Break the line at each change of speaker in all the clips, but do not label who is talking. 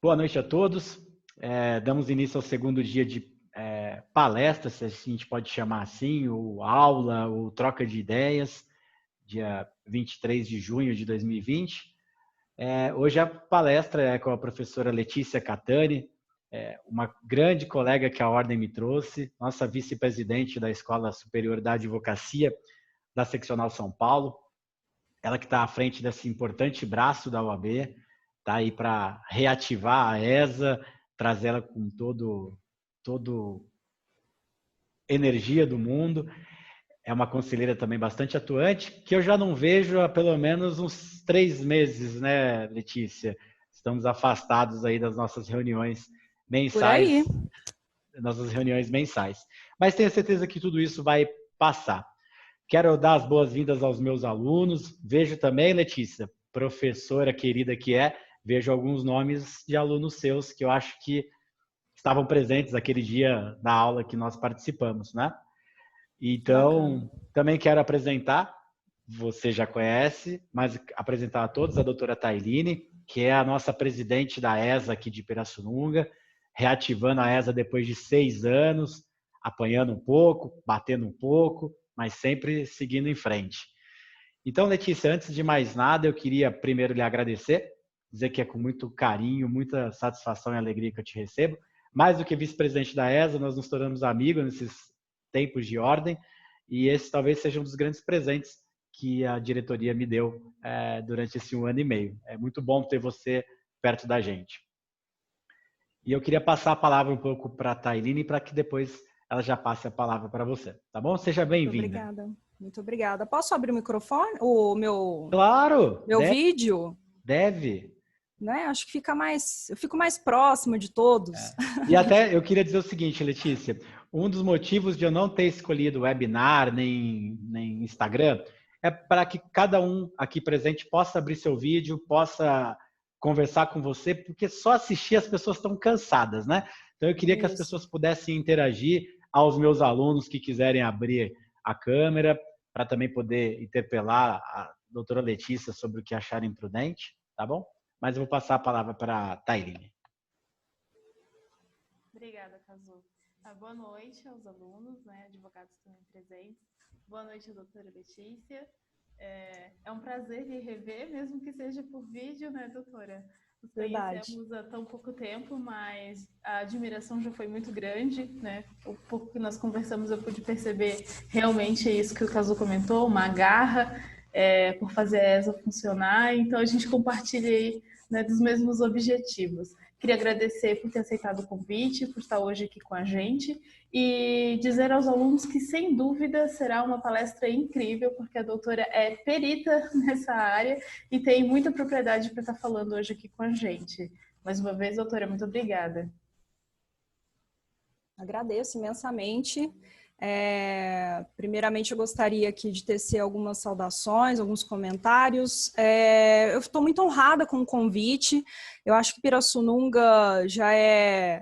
Boa noite a todos. Damos início ao segundo dia de palestra, se a gente pode chamar assim, ou aula, ou troca de ideias, dia 23 de junho de 2020. Hoje a palestra é com a professora Letícia Catani, uma grande colega que a Ordem me trouxe, nossa vice-presidente da Escola Superior da Advocacia da Seccional São Paulo, ela que está à frente desse importante braço da OAB, está aí para reativar a ESA, trazê-la com todo energia do mundo. É uma conselheira também bastante atuante, que eu já não vejo há pelo menos uns 3 meses, né, Letícia? Estamos afastados aí das nossas reuniões
Por aí.
mensais. Mas tenho certeza que tudo isso vai passar. Quero dar as boas-vindas aos meus alunos. Vejo também, Letícia, professora querida que vejo alguns nomes de alunos seus que eu acho que estavam presentes aquele dia da aula que nós participamos, né? Então, também quero apresentar, você já conhece, mas apresentar a todos a doutora Tailine, que é a nossa presidente da ESA aqui de Pirassununga, reativando a ESA depois de 6 anos, apanhando um pouco, batendo um pouco, mas sempre seguindo em frente. Então, Letícia, antes de mais nada, eu queria primeiro lhe agradecer, dizer que é com muito carinho, muita satisfação e alegria que eu te recebo. Mais do que vice-presidente da ESA, nós nos tornamos amigos nesses tempos de ordem, e esse talvez seja um dos grandes presentes que a diretoria me deu durante esse 1 ano e meio. É muito bom ter você perto da gente. E eu queria passar a palavra um pouco para a Tailine, para que depois ela já passe a palavra para você, tá bom? Seja bem-vinda.
Muito obrigada. Posso abrir o microfone? O meu,
claro,
meu vídeo?
Deve.
Né? Acho que eu fico mais próxima de todos.
E até eu queria dizer o seguinte, Letícia, um dos motivos de eu não ter escolhido webinar nem Instagram é para que cada um aqui presente possa abrir seu vídeo, possa conversar com você, porque só assistir as pessoas estão cansadas, né? Então eu queria que as pessoas pudessem interagir, aos meus alunos que quiserem abrir a câmera, para também poder interpelar a doutora Letícia sobre o que acharem prudente, tá bom? Mas eu vou passar a palavra para a Tailine.
Obrigada, Cazu. Boa noite aos alunos, né, advogados também presentes. Boa noite, doutora Letícia. É um prazer lhe rever, mesmo que seja por vídeo, né, doutora? Nos conhecemos há tão pouco tempo, mas a admiração já foi muito grande, né? O pouco que nós conversamos eu pude perceber realmente isso que o Cazu comentou, uma garra por fazer a ESA funcionar. Então a gente compartilha aí, né, dos mesmos objetivos. Queria agradecer por ter aceitado o convite, por estar hoje aqui com a gente e dizer aos alunos que, sem dúvida, será uma palestra incrível, porque a doutora é perita nessa área e tem muita propriedade para estar falando hoje aqui com a gente. Mais uma vez, doutora, muito obrigada.
Agradeço imensamente. Primeiramente, eu gostaria aqui de tecer algumas saudações, alguns comentários. Eu estou muito honrada com o convite. Eu acho que Pirassununga já é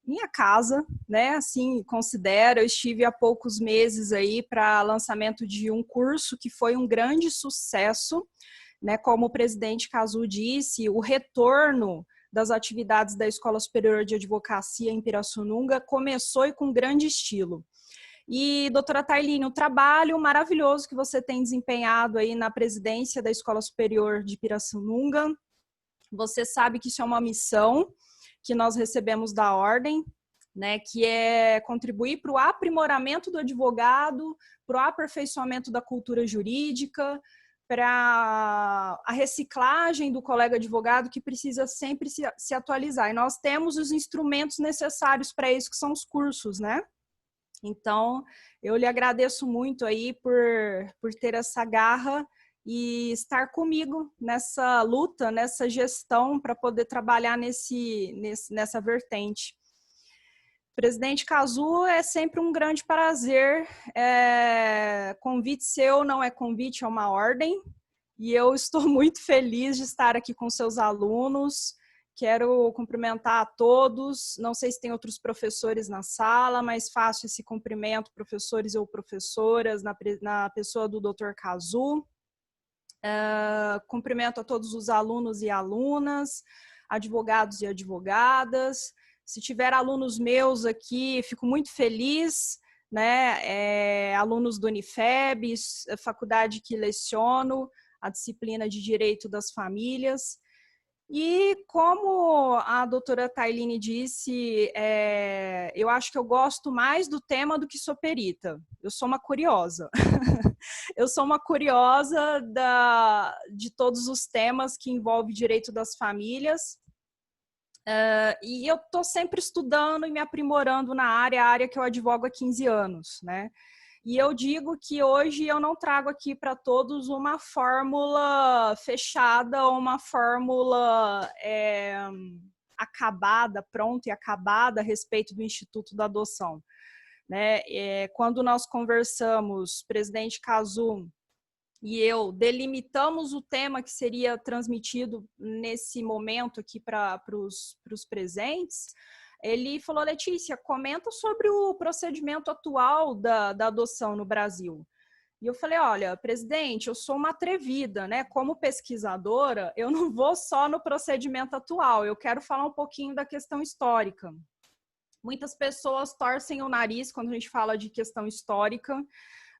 minha casa, né? Assim, considero. Eu estive há poucos meses aí para lançamento de um curso que foi um grande sucesso, né? Como o presidente Cazu disse, o retorno das atividades da Escola Superior de Advocacia em Pirassununga começou e com grande estilo. E, doutora Tailine, o trabalho maravilhoso que você tem desempenhado aí na presidência da Escola Superior de Pirassununga, você sabe que isso é uma missão que nós recebemos da Ordem, né, que é contribuir para o aprimoramento do advogado, para o aperfeiçoamento da cultura jurídica, para a reciclagem do colega advogado que precisa sempre se atualizar. E nós temos os instrumentos necessários para isso, que são os cursos, né? Então, eu lhe agradeço muito aí por ter essa garra e estar comigo nessa luta, nessa gestão para poder trabalhar nessa vertente. Presidente Cazu, é sempre um grande prazer. Convite seu não é convite, é uma ordem. E eu estou muito feliz de estar aqui com seus alunos. Quero cumprimentar a todos. Não sei se tem outros professores na sala, mas faço esse cumprimento, professores ou professoras, na pessoa do Dr. Cazu. Cumprimento a todos os alunos e alunas, advogados e advogadas. Se tiver alunos meus aqui, fico muito feliz, né? Alunos do Unifeb, faculdade que leciono, a disciplina de Direito das Famílias. E como a doutora Tailine disse, eu acho que eu gosto mais do tema do que sou perita. Eu sou uma curiosa. Eu sou uma curiosa de todos os temas que envolvem direito das famílias. E eu estou sempre estudando e me aprimorando na área, a área que eu advogo há 15 anos, né? E eu digo que hoje eu não trago aqui para todos uma fórmula fechada ou uma fórmula acabada, pronta e acabada a respeito do Instituto da Adoção, né? Quando nós conversamos, presidente Cazu e eu delimitamos o tema que seria transmitido nesse momento aqui para os presentes, ele falou: Letícia, comenta sobre o procedimento atual da adoção no Brasil. E eu falei: olha, presidente, eu sou uma atrevida, né? Como pesquisadora, eu não vou só no procedimento atual, eu quero falar um pouquinho da questão histórica. Muitas pessoas torcem o nariz quando a gente fala de questão histórica,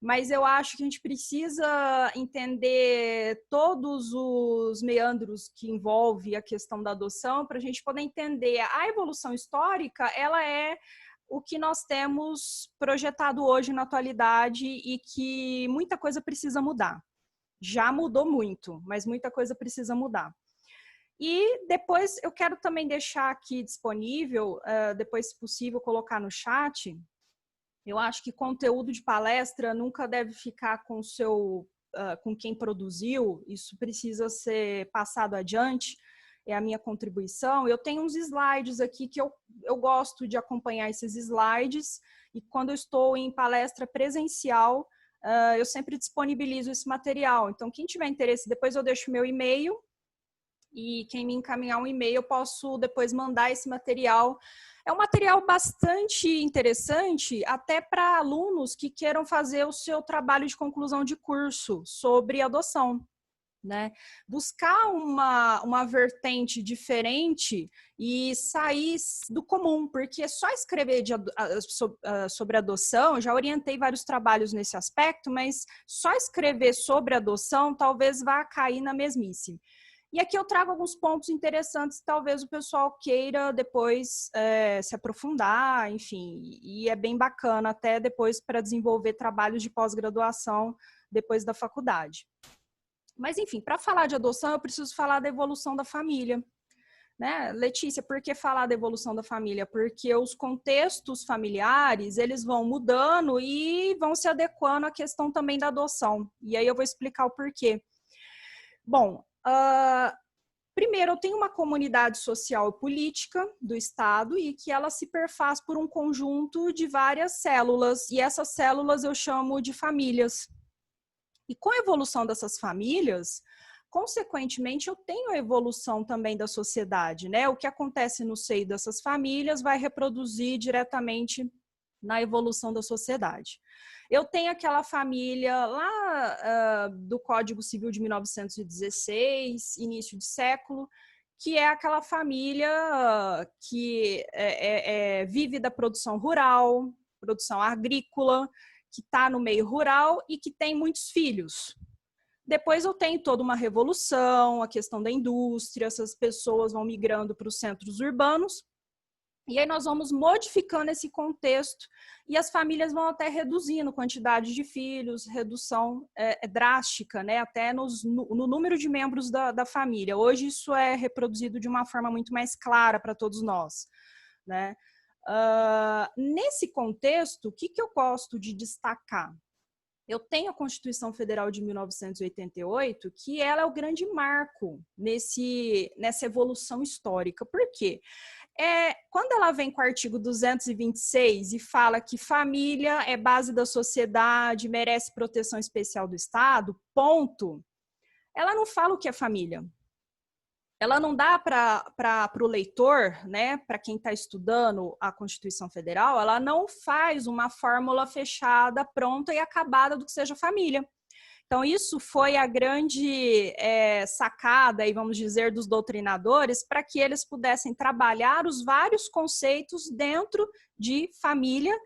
mas eu acho que a gente precisa entender todos os meandros que envolvem a questão da adoção para a gente poder entender a evolução histórica. Ela é o que nós temos projetado hoje na atualidade e que muita coisa precisa mudar. Já mudou muito, mas muita coisa precisa mudar. E depois eu quero também deixar aqui disponível, depois se possível colocar no chat. Eu acho que conteúdo de palestra nunca deve ficar com quem produziu, isso precisa ser passado adiante, é a minha contribuição. Eu tenho uns slides aqui que eu gosto de acompanhar esses slides, e quando eu estou em palestra presencial, eu sempre disponibilizo esse material. Então, quem tiver interesse, depois eu deixo o meu e-mail, e quem me encaminhar um e-mail, eu posso depois mandar esse material. É um material bastante interessante até para alunos que queiram fazer o seu trabalho de conclusão de curso sobre adoção, né? Buscar uma vertente diferente e sair do comum, porque só escrever sobre adoção, eu já orientei vários trabalhos nesse aspecto, mas só escrever sobre adoção talvez vá cair na mesmice. E aqui eu trago alguns pontos interessantes, talvez o pessoal queira depois se aprofundar, enfim, e é bem bacana até depois para desenvolver trabalhos de pós-graduação depois da faculdade. Mas, enfim, para falar de adoção, eu preciso falar da evolução da família. Né? Letícia, por que falar da evolução da família? Porque os contextos familiares, eles vão mudando e vão se adequando à questão também da adoção. E aí eu vou explicar o porquê. Bom, primeiro, eu tenho uma comunidade social e política do Estado e que ela se perfaz por um conjunto de várias células, e essas células eu chamo de famílias. E com a evolução dessas famílias, consequentemente, eu tenho a evolução também da sociedade, né? O que acontece no seio dessas famílias vai reproduzir diretamente na evolução da sociedade. Eu tenho aquela família lá do Código Civil de 1916, início de século, que é aquela família que vive da produção rural, produção agrícola, que está no meio rural e que tem muitos filhos. Depois eu tenho toda uma revolução, a questão da indústria, essas pessoas vão migrando para os centros urbanos, e aí nós vamos modificando esse contexto e as famílias vão até reduzindo a quantidade de filhos, redução drástica, né? Até no número de membros da família. Hoje isso é reproduzido de uma forma muito mais clara para todos nós, né? Nesse contexto, o que eu gosto de destacar? Eu tenho a Constituição Federal de 1988, que ela é o grande marco nessa evolução histórica. Por quê? Quando ela vem com o artigo 226 e fala que família é base da sociedade, merece proteção especial do Estado, ponto. Ela não fala o que é família. Ela não dá para o leitor, né, para quem está estudando a Constituição Federal, ela não faz uma fórmula fechada, pronta e acabada do que seja família. Então, isso foi a grande sacada, aí, vamos dizer, dos doutrinadores, para que eles pudessem trabalhar os vários conceitos dentro de família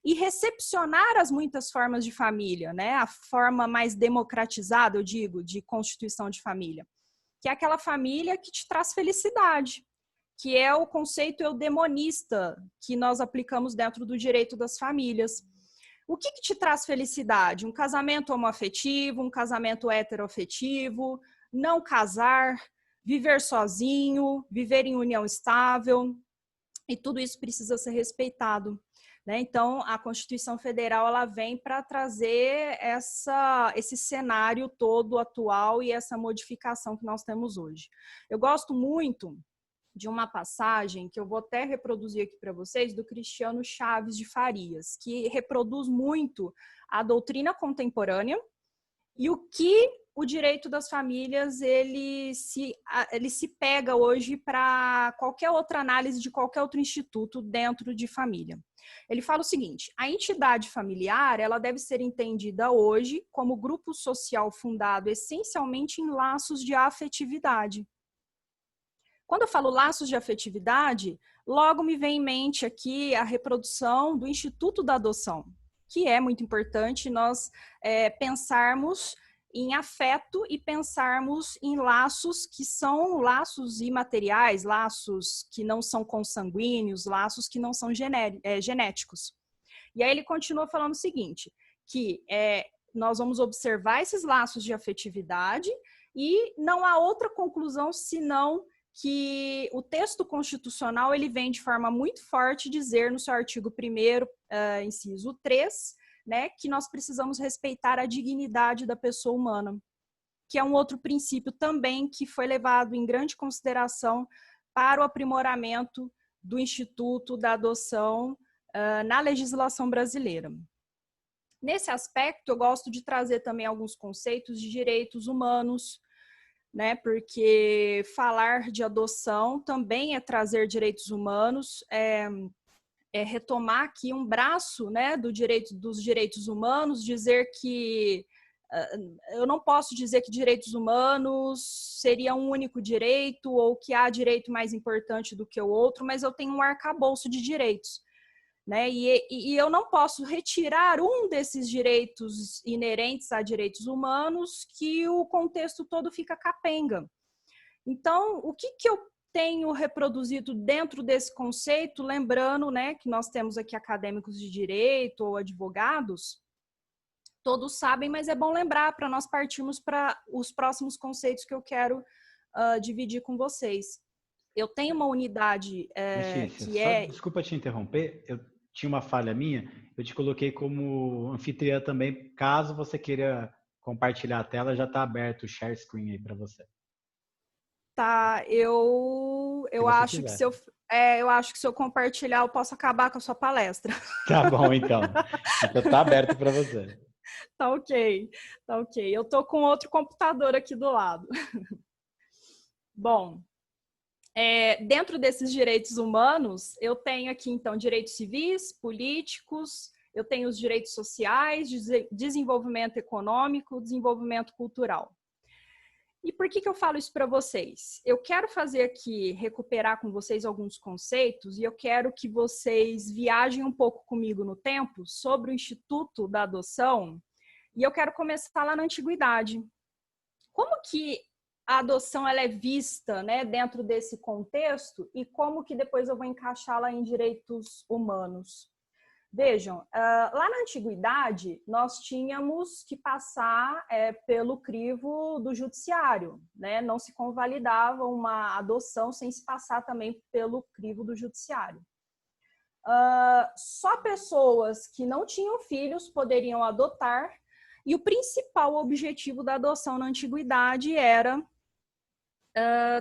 e recepcionar as muitas formas de família, né? A forma mais democratizada, eu digo, de constituição de família, que é aquela família que te traz felicidade, que é o conceito eudemonista que nós aplicamos dentro do direito das famílias. O que te traz felicidade? Um casamento homoafetivo, um casamento heteroafetivo, não casar, viver sozinho, viver em união estável, e tudo isso precisa ser respeitado, né? Então, a Constituição Federal ela vem para trazer esse cenário todo atual e essa modificação que nós temos hoje. Eu gosto muito de uma passagem que eu vou até reproduzir aqui para vocês, do Cristiano Chaves de Farias, que reproduz muito a doutrina contemporânea e o que o direito das famílias ele se pega hoje para qualquer outra análise de qualquer outro instituto dentro de família. Ele fala o seguinte: a entidade familiar ela deve ser entendida hoje como grupo social fundado essencialmente em laços de afetividade. Quando eu falo laços de afetividade, logo me vem em mente aqui a reprodução do Instituto da Adoção, que é muito importante nós pensarmos em afeto e pensarmos em laços que são laços imateriais, laços que não são consanguíneos, laços que não são genéticos. E aí ele continua falando o seguinte, que nós vamos observar esses laços de afetividade e não há outra conclusão senão que o texto constitucional ele vem de forma muito forte dizer no seu artigo 1º, inciso 3, né, que nós precisamos respeitar a dignidade da pessoa humana, que é um outro princípio também que foi levado em grande consideração para o aprimoramento do Instituto da Adoção na legislação brasileira. Nesse aspecto, eu gosto de trazer também alguns conceitos de direitos humanos, né? Porque falar de adoção também é trazer direitos humanos, é retomar aqui um braço, né, dos direitos humanos, dizer que eu não posso dizer que direitos humanos seria um único direito ou que há direito mais importante do que o outro, mas eu tenho um arcabouço de direitos, né? E eu não posso retirar um desses direitos inerentes a direitos humanos que o contexto todo fica capenga. Então, o que eu tenho reproduzido dentro desse conceito, lembrando, né, que nós temos aqui acadêmicos de direito ou advogados, todos sabem, mas é bom lembrar para nós partirmos para os próximos conceitos que eu quero dividir com vocês. Eu tenho uma unidade
Letícia, desculpa te interromper, eu tinha uma falha minha, eu te coloquei como anfitriã também, caso você queira compartilhar a tela, já está aberto o share screen aí para você.
Tá, eu acho que eu acho que se eu compartilhar eu posso acabar com a sua palestra.
Tá bom, então. Então tá aberto para você.
Tá ok. Eu tô com outro computador aqui do lado. Bom, dentro desses direitos humanos, eu tenho aqui, então, direitos civis, políticos, eu tenho os direitos sociais, desenvolvimento econômico, desenvolvimento cultural. E por que eu falo isso para vocês? Eu quero fazer aqui, recuperar com vocês alguns conceitos e eu quero que vocês viajem um pouco comigo no tempo sobre o Instituto da Adoção e eu quero começar lá na Antiguidade. Como que a adoção ela é vista, né, dentro desse contexto e como que depois eu vou encaixá-la em direitos humanos? Vejam, lá na Antiguidade, nós tínhamos que passar pelo crivo do judiciário, né? Não se convalidava uma adoção sem se passar também pelo crivo do judiciário. Só pessoas que não tinham filhos poderiam adotar, e o principal objetivo da adoção na Antiguidade era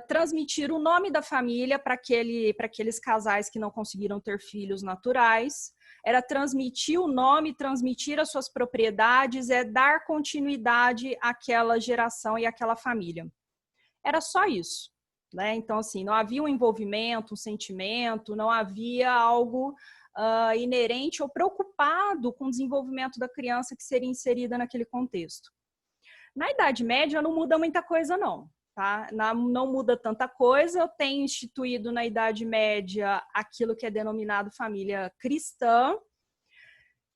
transmitir o nome da família para aqueles casais que não conseguiram ter filhos naturais, era transmitir o nome, transmitir as suas propriedades, dar continuidade àquela geração e àquela família. Era só isso, né? Então, assim, não havia um envolvimento, um sentimento, não havia algo inerente ou preocupado com o desenvolvimento da criança que seria inserida naquele contexto. Na Idade Média não muda muita coisa, não. Tá? Não muda tanta coisa. Eu tenho instituído na Idade Média aquilo que é denominado família cristã.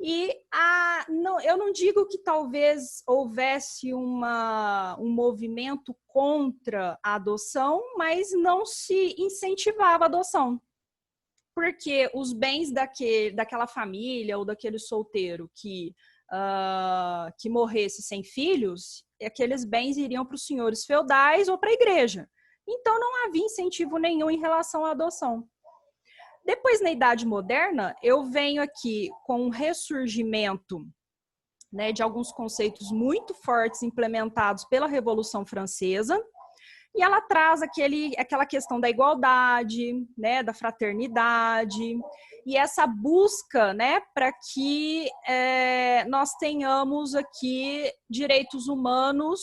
E eu não digo que talvez houvesse um movimento contra a adoção, mas não se incentivava a adoção. Porque os bens daquela família ou daquele solteiro que morresse sem filhos, aqueles bens iriam para os senhores feudais ou para a igreja. Então, não havia incentivo nenhum em relação à adoção. Depois, na Idade Moderna, eu venho aqui com um ressurgimento, né, de alguns conceitos muito fortes implementados pela Revolução Francesa, e ela traz aquela questão da igualdade, né, da fraternidade, e essa busca, né, para que nós tenhamos aqui direitos humanos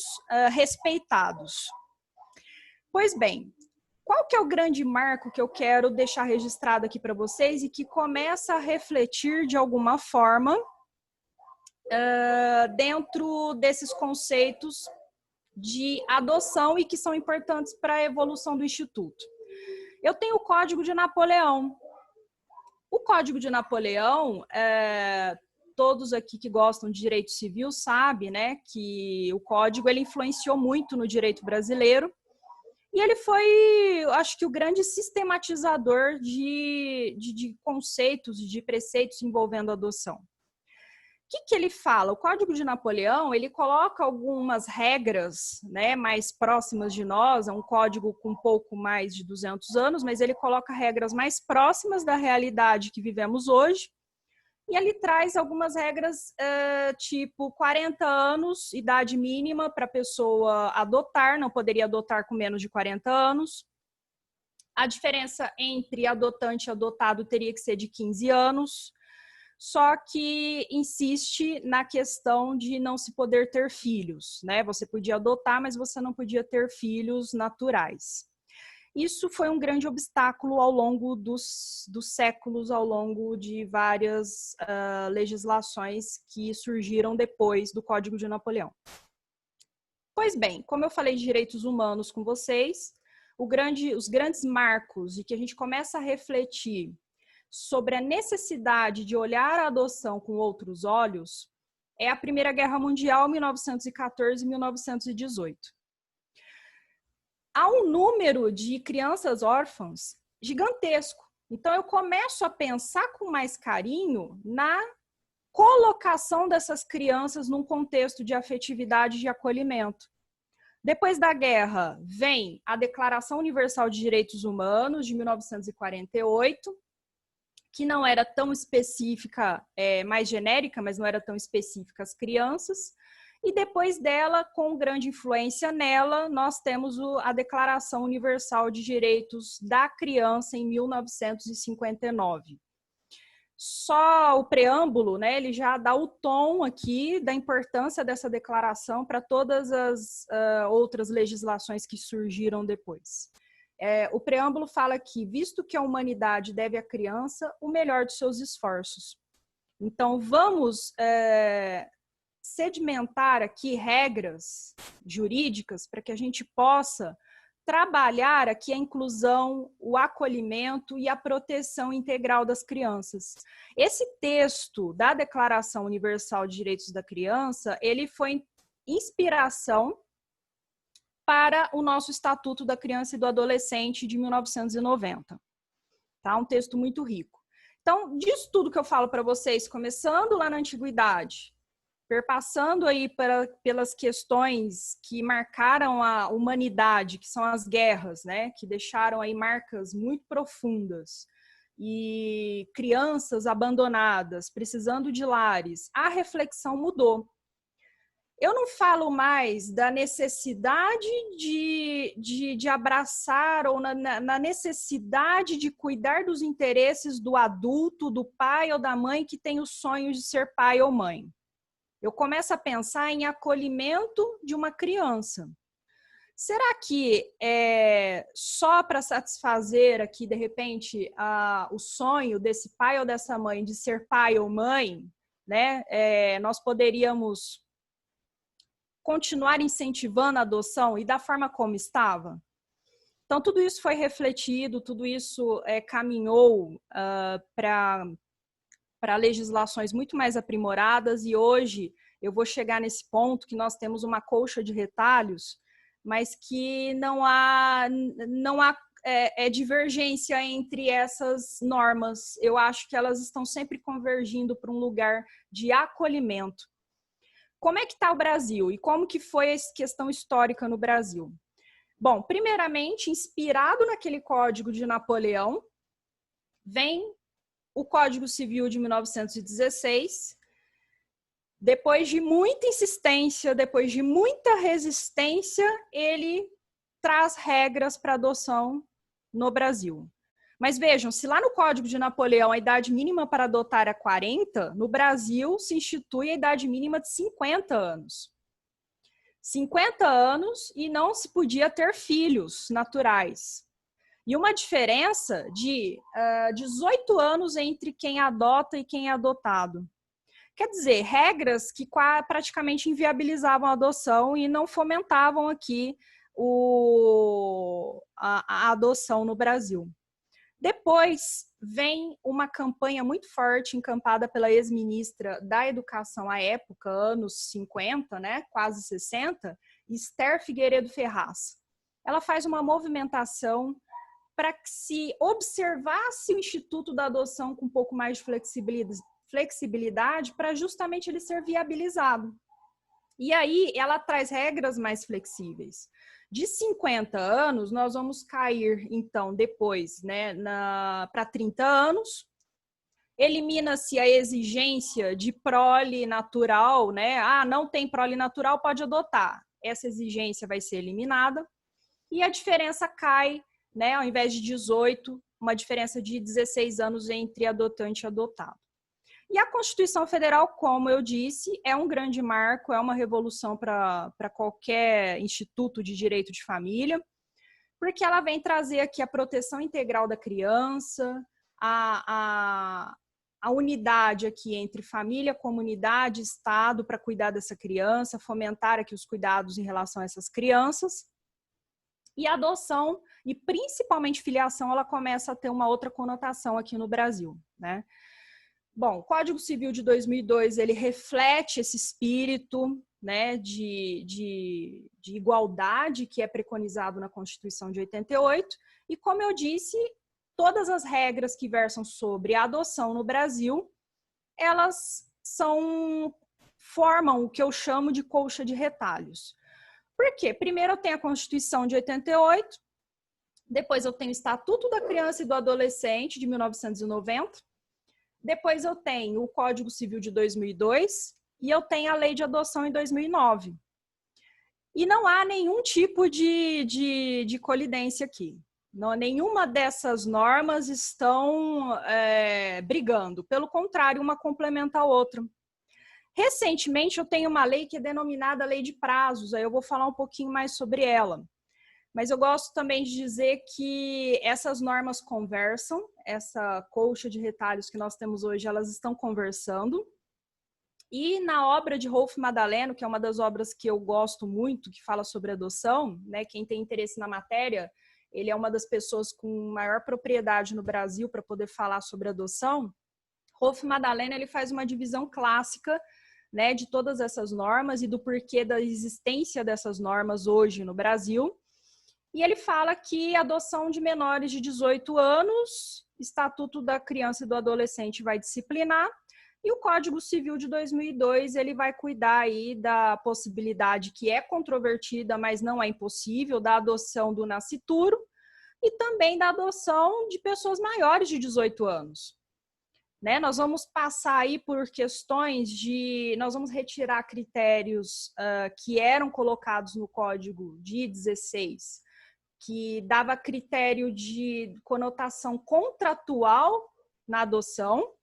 respeitados. Pois bem, qual que é o grande marco que eu quero deixar registrado aqui para vocês e que começa a refletir de alguma forma dentro desses conceitos de adoção e que são importantes para a evolução do Instituto? Eu tenho o Código de Napoleão. O Código de Napoleão, todos aqui que gostam de direito civil sabem, né, que o Código ele influenciou muito no direito brasileiro. E ele foi, acho que, o grande sistematizador de conceitos, de preceitos envolvendo a adoção. O que ele fala? O Código de Napoleão, ele coloca algumas regras, né, mais próximas de nós, é um código com um pouco mais de 200 anos, mas ele coloca regras mais próximas da realidade que vivemos hoje. E ele traz algumas regras, tipo 40 anos, idade mínima para a pessoa adotar, não poderia adotar com menos de 40 anos. A diferença entre adotante e adotado teria que ser de 15 anos, só que insiste na questão de não se poder ter filhos, né? Você podia adotar, mas você não podia ter filhos naturais. Isso foi um grande obstáculo ao longo dos séculos, ao longo de várias legislações que surgiram depois do Código de Napoleão. Pois bem, como eu falei de direitos humanos com vocês, os grandes marcos e que a gente começa a refletir sobre a necessidade de olhar a adoção com outros olhos é a Primeira Guerra Mundial, 1914 e 1918. Há um número de crianças órfãs gigantesco. Então, eu começo a pensar com mais carinho na colocação dessas crianças num contexto de afetividade e de acolhimento. Depois da guerra, vem a Declaração Universal de Direitos Humanos, de 1948, que não era tão específica, mais genérica, mas não era tão específica às crianças. E depois dela, com grande influência nela, nós temos a Declaração Universal de Direitos da Criança em 1959. Só o preâmbulo, né, ele já dá o tom aqui da importância dessa declaração para todas as outras legislações que surgiram depois. O preâmbulo fala que, visto que a humanidade deve à criança o melhor de seus esforços. Então, vamos sedimentar aqui regras jurídicas para que a gente possa trabalhar aqui a inclusão, o acolhimento e a proteção integral das crianças. Esse texto da Declaração Universal de Direitos da Criança, ele foi inspiração para o nosso Estatuto da Criança e do Adolescente de 1990. Tá? Um texto muito rico. Então, disso tudo que eu falo para vocês, começando lá na Antiguidade, perpassando aí pelas questões que marcaram a humanidade, que são as guerras, né, que deixaram aí marcas muito profundas, e crianças abandonadas, precisando de lares, a reflexão mudou. Eu não falo mais da necessidade de abraçar ou na necessidade de cuidar dos interesses do adulto, do pai ou da mãe que tem os sonhos de ser pai ou mãe. Eu começo a pensar em acolhimento de uma criança. Será que só para satisfazer aqui, de repente, o sonho desse pai ou dessa mãe de ser pai ou mãe, né, nós poderíamos continuar incentivando a adoção e da forma como estava? Então, tudo isso foi refletido, tudo isso caminhou para legislações muito mais aprimoradas, e hoje eu vou chegar nesse ponto que nós temos uma colcha de retalhos, mas que não há divergência entre essas normas. Eu acho que elas estão sempre convergindo para um lugar de acolhimento. Como é que está o Brasil? E como que foi essa questão histórica no Brasil? Bom, primeiramente, inspirado naquele Código de Napoleão, vem o Código Civil de 1916. Depois de muita insistência, depois de muita resistência, ele traz regras para adoção no Brasil. Mas vejam, se lá no Código de Napoleão a idade mínima para adotar é 40, no Brasil se institui a idade mínima de 50 anos. 50 anos e não se podia ter filhos naturais. E uma diferença de 18 anos entre quem adota e quem é adotado. Quer dizer, regras que praticamente inviabilizavam a adoção e não fomentavam aqui a adoção no Brasil. Depois vem uma campanha muito forte, encampada pela ex-ministra da Educação à época, anos 50, né, quase 60, Esther Figueiredo Ferraz. Ela faz uma movimentação para que se observasse o Instituto da Adoção com um pouco mais de flexibilidade para justamente ele ser viabilizado. E aí ela traz regras mais flexíveis. De 50 anos, nós vamos cair, então, depois, né, para 30 anos. Elimina-se a exigência de prole natural, né? Ah, não tem prole natural, pode adotar. Essa exigência vai ser eliminada. E a diferença cai, né, ao invés de 18, uma diferença de 16 anos entre adotante e adotado. E a Constituição Federal, como eu disse, é um grande marco, é uma revolução para qualquer instituto de direito de família, porque ela vem trazer aqui a proteção integral da criança, a unidade aqui entre família, comunidade, Estado para cuidar dessa criança, fomentar aqui os cuidados em relação a essas crianças. E a adoção, e principalmente filiação, ela começa a ter uma outra conotação aqui no Brasil, né? Bom, o Código Civil de 2002, ele reflete esse espírito, né, de igualdade que é preconizado na Constituição de 88, e como eu disse, todas as regras que versam sobre a adoção no Brasil, elas formam o que eu chamo de colcha de retalhos. Por quê? Primeiro eu tenho a Constituição de 88, depois eu tenho o Estatuto da Criança e do Adolescente de 1990, depois eu tenho o Código Civil de 2002 e eu tenho a Lei de Adoção em 2009. E não há nenhum tipo de colidência aqui. Não, nenhuma dessas normas estão brigando. Pelo contrário, uma complementa a outra. Recentemente, eu tenho uma lei que é denominada Lei de Prazos. Aí eu vou falar um pouquinho mais sobre ela. Mas eu gosto também de dizer que essas normas conversam, essa colcha de retalhos que nós temos hoje, elas estão conversando. E na obra de Rolf Madaleno, que é uma das obras que eu gosto muito, que fala sobre adoção, né, quem tem interesse na matéria, ele é uma das pessoas com maior propriedade no Brasil para poder falar sobre adoção. Rolf Madaleno, ele faz uma divisão clássica, né, de todas essas normas e do porquê da existência dessas normas hoje no Brasil. E ele fala que a adoção de menores de 18 anos, Estatuto da Criança e do Adolescente vai disciplinar, e o Código Civil de 2002, ele vai cuidar aí da possibilidade que é controvertida, mas não é impossível, da adoção do nascituro e também da adoção de pessoas maiores de 18 anos. Né? Nós vamos passar aí por questões nós vamos retirar critérios que eram colocados no Código de 16, que dava critério de conotação contratual na adoção,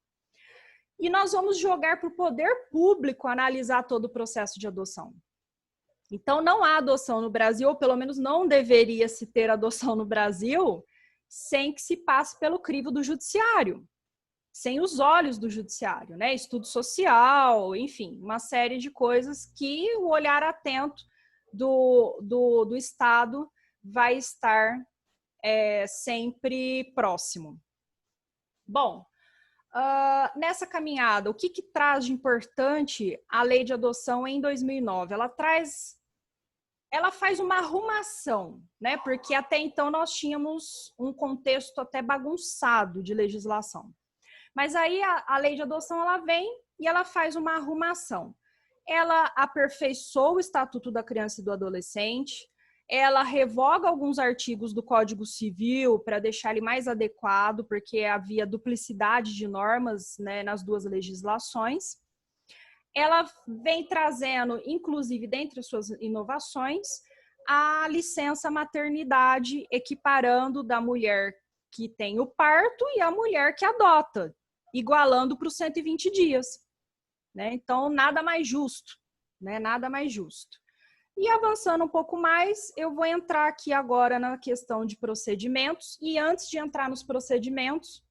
e nós vamos jogar para o poder público analisar todo o processo de adoção. Então, não há adoção no Brasil, ou pelo menos não deveria se ter adoção no Brasil, sem que se passe pelo crivo do judiciário. sem os olhos do judiciário, né? Estudo social, enfim, uma série de coisas que o olhar atento do Estado vai estar sempre próximo. Bom, nessa caminhada, o que traz de importante a lei de adoção em 2009? Ela faz uma arrumação, né? Porque até então nós tínhamos um contexto até bagunçado de legislação. Mas aí a lei de adoção ela vem e ela faz uma arrumação. Ela aperfeiçoa o Estatuto da Criança e do Adolescente, ela revoga alguns artigos do Código Civil para deixar ele mais adequado, porque havia duplicidade de normas, né, nas duas legislações. Ela vem trazendo, inclusive, dentre as suas inovações, a licença maternidade, equiparando da mulher que tem o parto e a mulher que adota, igualando para os 120 dias. Né? Então, nada mais justo, né? Nada mais justo. E avançando um pouco mais, eu vou entrar aqui agora na questão de procedimentos. E antes de entrar nos procedimentos,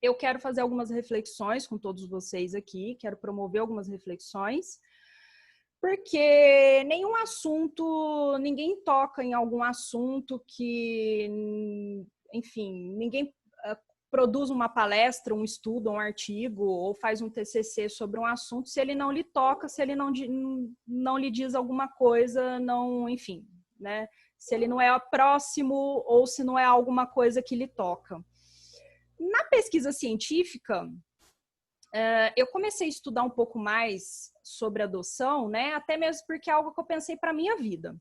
eu quero fazer algumas reflexões com todos vocês aqui, quero promover algumas reflexões, porque nenhum assunto, ninguém toca em algum assunto que, enfim, ninguém produz uma palestra, um estudo, um artigo, ou faz um TCC sobre um assunto, se ele não lhe toca, se ele não lhe diz alguma coisa, não, enfim, né? Se ele não é próximo ou se não é alguma coisa que lhe toca. Na pesquisa científica, eu comecei a estudar um pouco mais sobre adoção, né? Até mesmo porque é algo que eu pensei para a minha vida.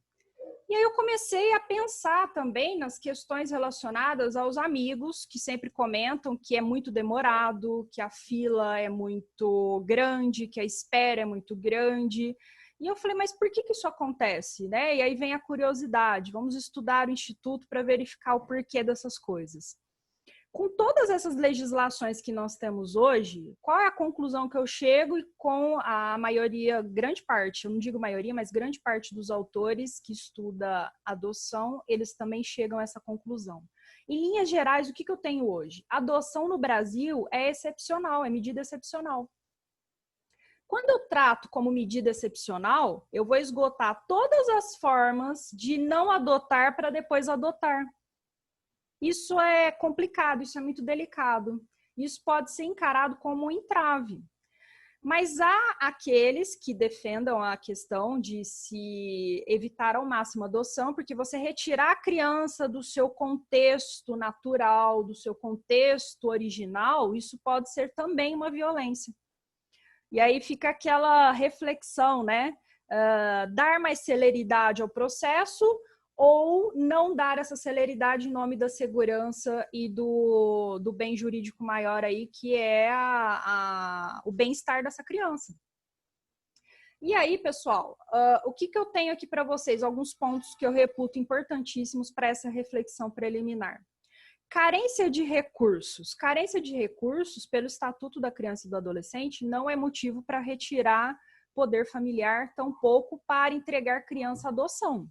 E aí eu comecei a pensar também nas questões relacionadas aos amigos que sempre comentam que é muito demorado, que a fila é muito grande, que a espera é muito grande. E eu falei, mas por que isso acontece, né? E aí vem a curiosidade, vamos estudar o Instituto para verificar o porquê dessas coisas. Com todas essas legislações que nós temos hoje, qual é a conclusão que eu chego e com a maioria, grande parte, eu não digo maioria, mas grande parte dos autores que estuda adoção, eles também chegam a essa conclusão. Em linhas gerais, o que eu tenho hoje? A adoção no Brasil é excepcional, é medida excepcional. Quando eu trato como medida excepcional, eu vou esgotar todas as formas de não adotar para depois adotar. Isso é complicado, isso é muito delicado. Isso pode ser encarado como um entrave. Mas há aqueles que defendam a questão de se evitar ao máximo a adoção, porque você retirar a criança do seu contexto natural, do seu contexto original, isso pode ser também uma violência. E aí fica aquela reflexão, né? Dar mais celeridade ao processo ou não dar essa celeridade em nome da segurança e do bem jurídico maior aí, que é o bem-estar dessa criança. E aí, pessoal, o que eu tenho aqui para vocês? Alguns pontos que eu reputo importantíssimos para essa reflexão preliminar. Carência de recursos. Carência de recursos, pelo Estatuto da Criança e do Adolescente, não é motivo para retirar poder familiar, tampouco para entregar criança à adoção.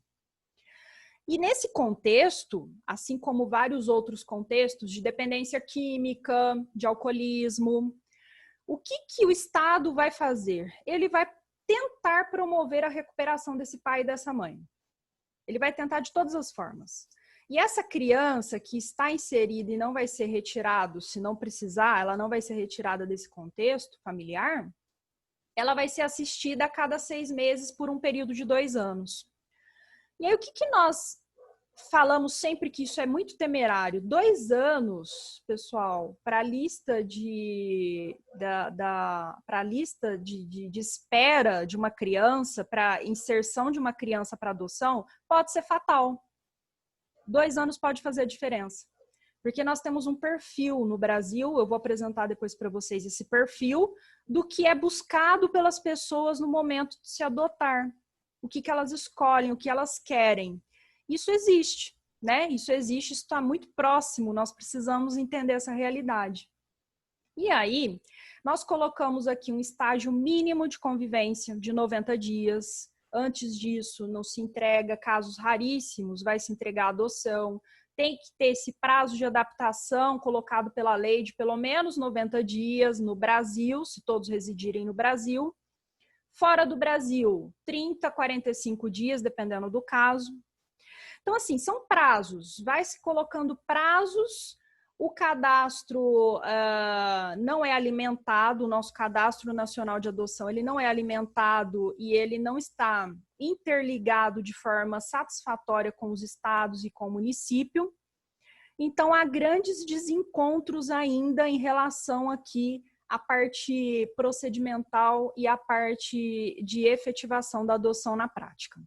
E nesse contexto, assim como vários outros contextos de dependência química, de alcoolismo, o que o Estado vai fazer? Ele vai tentar promover a recuperação desse pai e dessa mãe. Ele vai tentar de todas as formas. E essa criança que está inserida e não vai ser retirada, se não precisar, ela não vai ser retirada desse contexto familiar, ela vai ser assistida a cada 6 meses por um período de 2 anos. E aí, o que nós falamos sempre que isso é muito temerário? 2 anos, pessoal, para a lista de espera de uma criança, para inserção de uma criança para adoção, pode ser fatal. 2 anos pode fazer a diferença. Porque nós temos um perfil no Brasil, eu vou apresentar depois para vocês esse perfil, do que é buscado pelas pessoas no momento de se adotar. O que elas escolhem, o que elas querem. Isso existe, né? Isso existe, isso está muito próximo, nós precisamos entender essa realidade. E aí, nós colocamos aqui um estágio mínimo de convivência de 90 dias. Antes disso, não se entrega, casos raríssimos, vai se entregar a adoção. tem que ter esse prazo de adaptação colocado pela lei de pelo menos 90 dias no Brasil, se todos residirem no Brasil. Fora do Brasil, 30, 45 dias, dependendo do caso. Então, assim, são prazos. Vai se colocando prazos. O cadastro não é alimentado, o nosso Cadastro Nacional de Adoção, ele não é alimentado e ele não está interligado de forma satisfatória com os estados e com o município. Então, há grandes desencontros ainda em relação aqui à parte procedimental e à parte de efetivação da adoção na prática.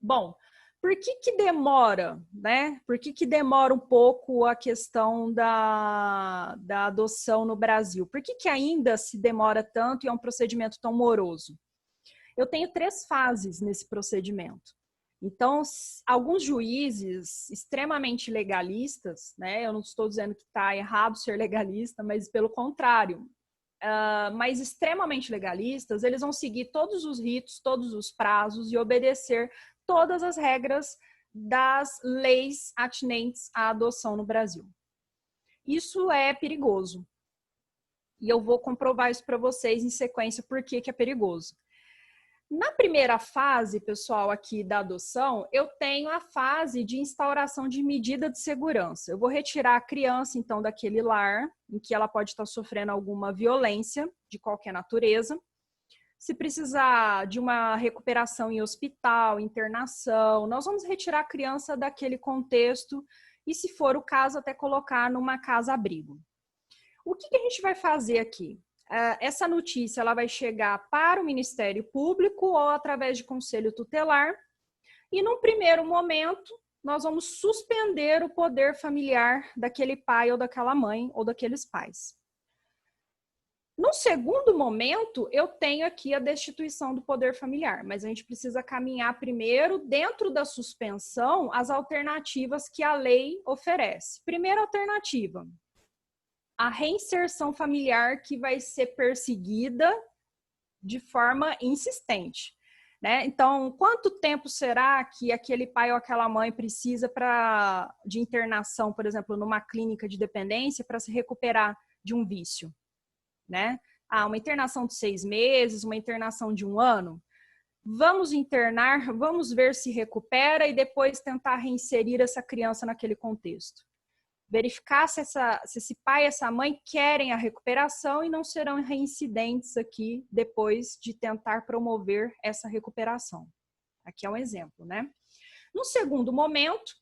Bom, por que demora, né? Por que demora um pouco a questão da adoção no Brasil? Por que ainda se demora tanto e é um procedimento tão moroso? Eu tenho 3 fases nesse procedimento. Então, alguns juízes extremamente legalistas, né? Eu não estou dizendo que está errado ser legalista, mas pelo contrário, mas extremamente legalistas, eles vão seguir todos os ritos, todos os prazos e obedecer todas as regras das leis atinentes à adoção no Brasil. Isso é perigoso. E eu vou comprovar isso para vocês em sequência por que é perigoso. Na primeira fase, pessoal, aqui da adoção, eu tenho a fase de instauração de medida de segurança. Eu vou retirar a criança, então, daquele lar em que ela pode estar sofrendo alguma violência de qualquer natureza. Se precisar de uma recuperação em hospital, internação, nós vamos retirar a criança daquele contexto e, se for o caso, até colocar numa casa-abrigo. O que a gente vai fazer aqui? Essa notícia ela vai chegar para o Ministério Público ou através de conselho tutelar e, num primeiro momento, nós vamos suspender o poder familiar daquele pai ou daquela mãe ou daqueles pais. No segundo momento, eu tenho aqui a destituição do poder familiar, mas a gente precisa caminhar primeiro, dentro da suspensão, as alternativas que a lei oferece. Primeira alternativa, a reinserção familiar que vai ser perseguida de forma insistente, né? Então, quanto tempo será que aquele pai ou aquela mãe precisa de internação, por exemplo, numa clínica de dependência para se recuperar de um vício? Né? Uma internação de 6 meses, uma internação de 1 ano. Vamos internar, vamos ver se recupera e depois tentar reinserir essa criança naquele contexto. Verificar se esse pai e essa mãe querem a recuperação e não serão reincidentes aqui depois de tentar promover essa recuperação. Aqui é um exemplo, né? No segundo momento,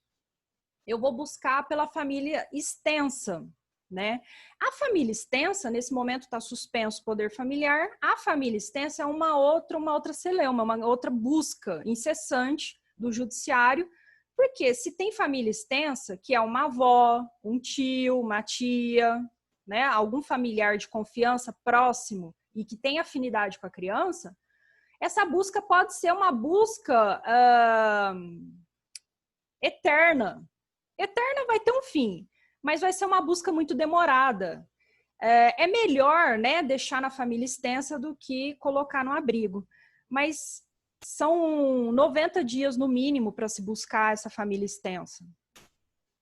eu vou buscar pela família extensa, né? A família extensa, nesse momento está suspenso o poder familiar, a família extensa é uma outra celeuma, uma outra busca incessante do judiciário, porque se tem família extensa, que é uma avó, um tio, uma tia, né, algum familiar de confiança próximo e que tem afinidade com a criança, essa busca pode ser uma busca eterna. Eterna vai ter um fim, mas vai ser uma busca muito demorada. É melhor, né, deixar na família extensa do que colocar no abrigo. Mas são 90 dias no mínimo para se buscar essa família extensa.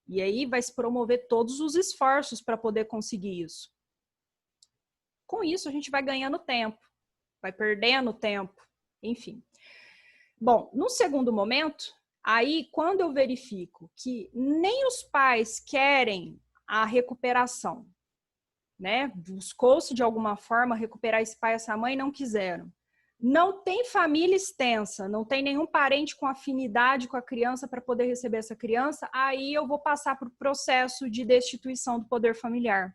E aí vai se promover todos os esforços para poder conseguir isso. Com isso, a gente vai ganhando tempo, vai perdendo tempo, enfim. Bom, no segundo momento, aí quando eu verifico que nem os pais querem a recuperação, né? Buscou-se de alguma forma recuperar esse pai e essa mãe, não quiseram. Não tem família extensa, não tem nenhum parente com afinidade com a criança para poder receber essa criança, aí eu vou passar por processo de destituição do poder familiar.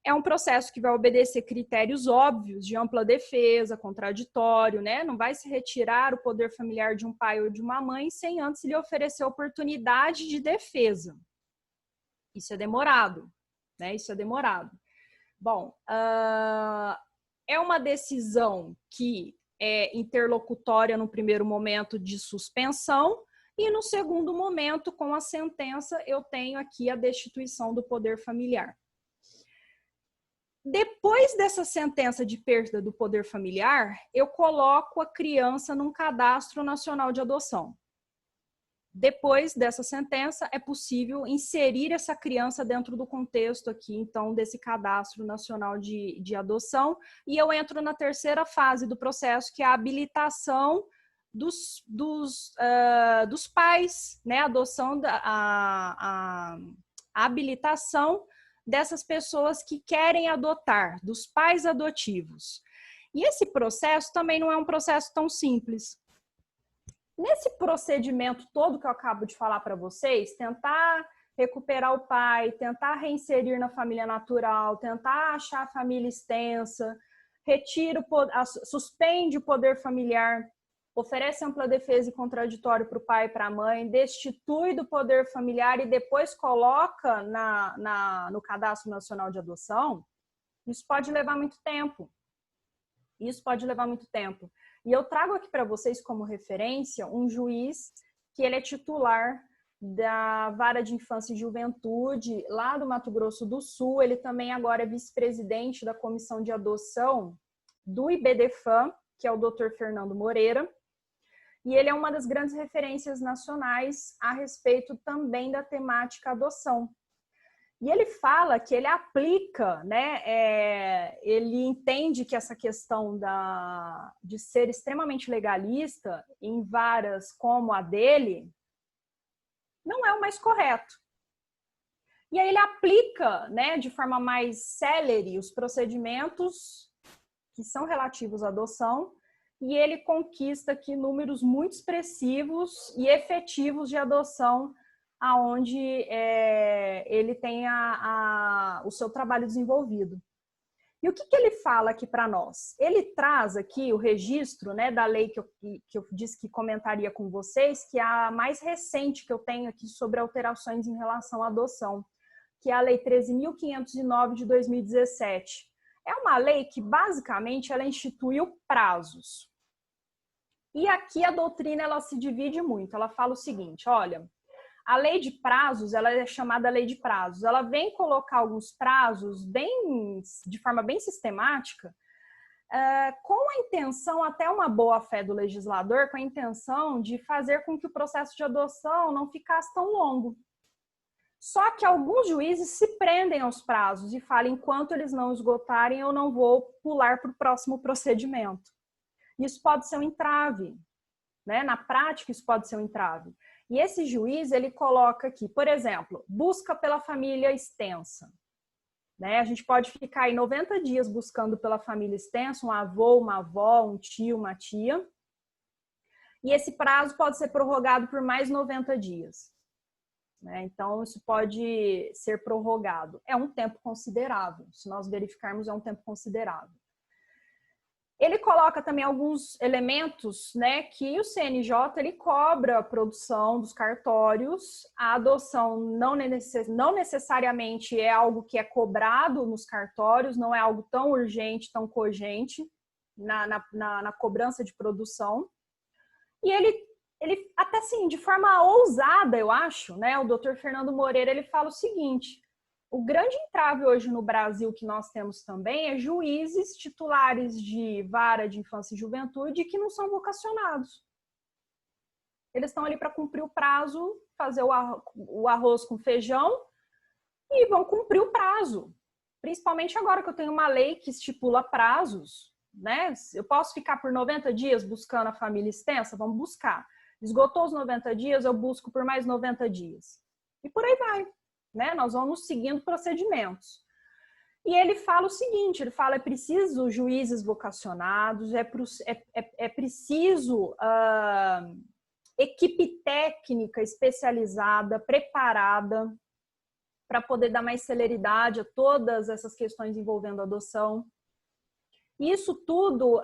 É um processo que vai obedecer critérios óbvios de ampla defesa, contraditório, né? Não vai se retirar o poder familiar de um pai ou de uma mãe sem antes lhe oferecer oportunidade de defesa. Isso é demorado, né? Isso é demorado. Bom, é uma decisão que é interlocutória no primeiro momento de suspensão e no segundo momento, com a sentença, eu tenho aqui a destituição do poder familiar. Depois dessa sentença de perda do poder familiar, eu coloco a criança num cadastro nacional de adoção. depois dessa sentença, é possível inserir essa criança dentro do contexto aqui, então, desse cadastro nacional de adoção. E eu entro na terceira fase do processo, que é a habilitação dos pais, né? A habilitação dessas pessoas que querem adotar, dos pais adotivos. E esse processo também não é um processo tão simples. Nesse procedimento todo que eu acabo de falar para vocês, tentar recuperar o pai, tentar reinserir na família natural, tentar achar a família extensa, suspende o poder familiar, oferece ampla defesa e contraditório para o pai e para a mãe, destitui do poder familiar e depois coloca no Cadastro Nacional de Adoção, isso pode levar muito tempo. Isso pode levar muito tempo. E eu trago aqui para vocês como referência um juiz que ele é titular da Vara de Infância e Juventude lá do Mato Grosso do Sul. Ele também agora é vice-presidente da Comissão de Adoção do IBDFAM, que é o Dr. Fernando Moreira. E ele é uma das grandes referências nacionais a respeito também da temática adoção. E ele fala que ele aplica, né? Ele entende que essa questão de ser extremamente legalista em varas como a dele não é o mais correto. E aí ele aplica, né, de forma mais célere os procedimentos que são relativos à adoção e ele conquista aqui números muito expressivos e efetivos de adoção aonde ele tem o seu trabalho desenvolvido. E o que ele fala aqui para nós? Ele traz aqui o registro, né, da lei que eu disse que comentaria com vocês, que é a mais recente que eu tenho aqui sobre alterações em relação à adoção, que é a Lei 13.509 de 2017. É uma lei que, basicamente, ela instituiu prazos. E aqui a doutrina ela se divide muito. Ela fala o seguinte, olha, a lei de prazos, ela é chamada lei de prazos. Ela vem colocar alguns prazos de forma bem sistemática, com a intenção, até uma boa fé do legislador, com a intenção de fazer com que o processo de adoção não ficasse tão longo. Só que alguns juízes se prendem aos prazos e falam, enquanto eles não esgotarem, eu não vou pular para o próximo procedimento. Isso pode ser um entrave, né? Na prática, isso pode ser um entrave. E esse juiz, ele coloca aqui, por exemplo, busca pela família extensa. Né? A gente pode ficar aí 90 dias buscando pela família extensa, um avô, uma avó, um tio, uma tia. E esse prazo pode ser prorrogado por mais 90 dias. Né? Então, isso pode ser prorrogado. É um tempo considerável. Se nós verificarmos, é um tempo considerável. Ele coloca também alguns elementos, né, que o CNJ ele cobra a produção dos cartórios. A adoção não necessariamente é algo que é cobrado nos cartórios, não é algo tão urgente, tão cogente na cobrança de produção. E ele até assim, de forma ousada, eu acho, né, o Dr. Fernando Moreira, ele fala o seguinte: o grande entrave hoje no Brasil que nós temos também é juízes titulares de vara de infância e juventude que não são vocacionados. Eles estão ali para cumprir o prazo, fazer o arroz com feijão e vão cumprir o prazo. Principalmente agora que eu tenho uma lei que estipula prazos, né? Eu posso ficar por 90 dias buscando a família extensa? Vamos buscar. Esgotou os 90 dias, eu busco por mais 90 dias. E por aí vai. Né? Nós vamos seguindo procedimentos. E ele fala o seguinte, ele fala, é preciso juízes vocacionados, é preciso equipe técnica especializada, preparada, para poder dar mais celeridade a todas essas questões envolvendo adoção. Isso tudo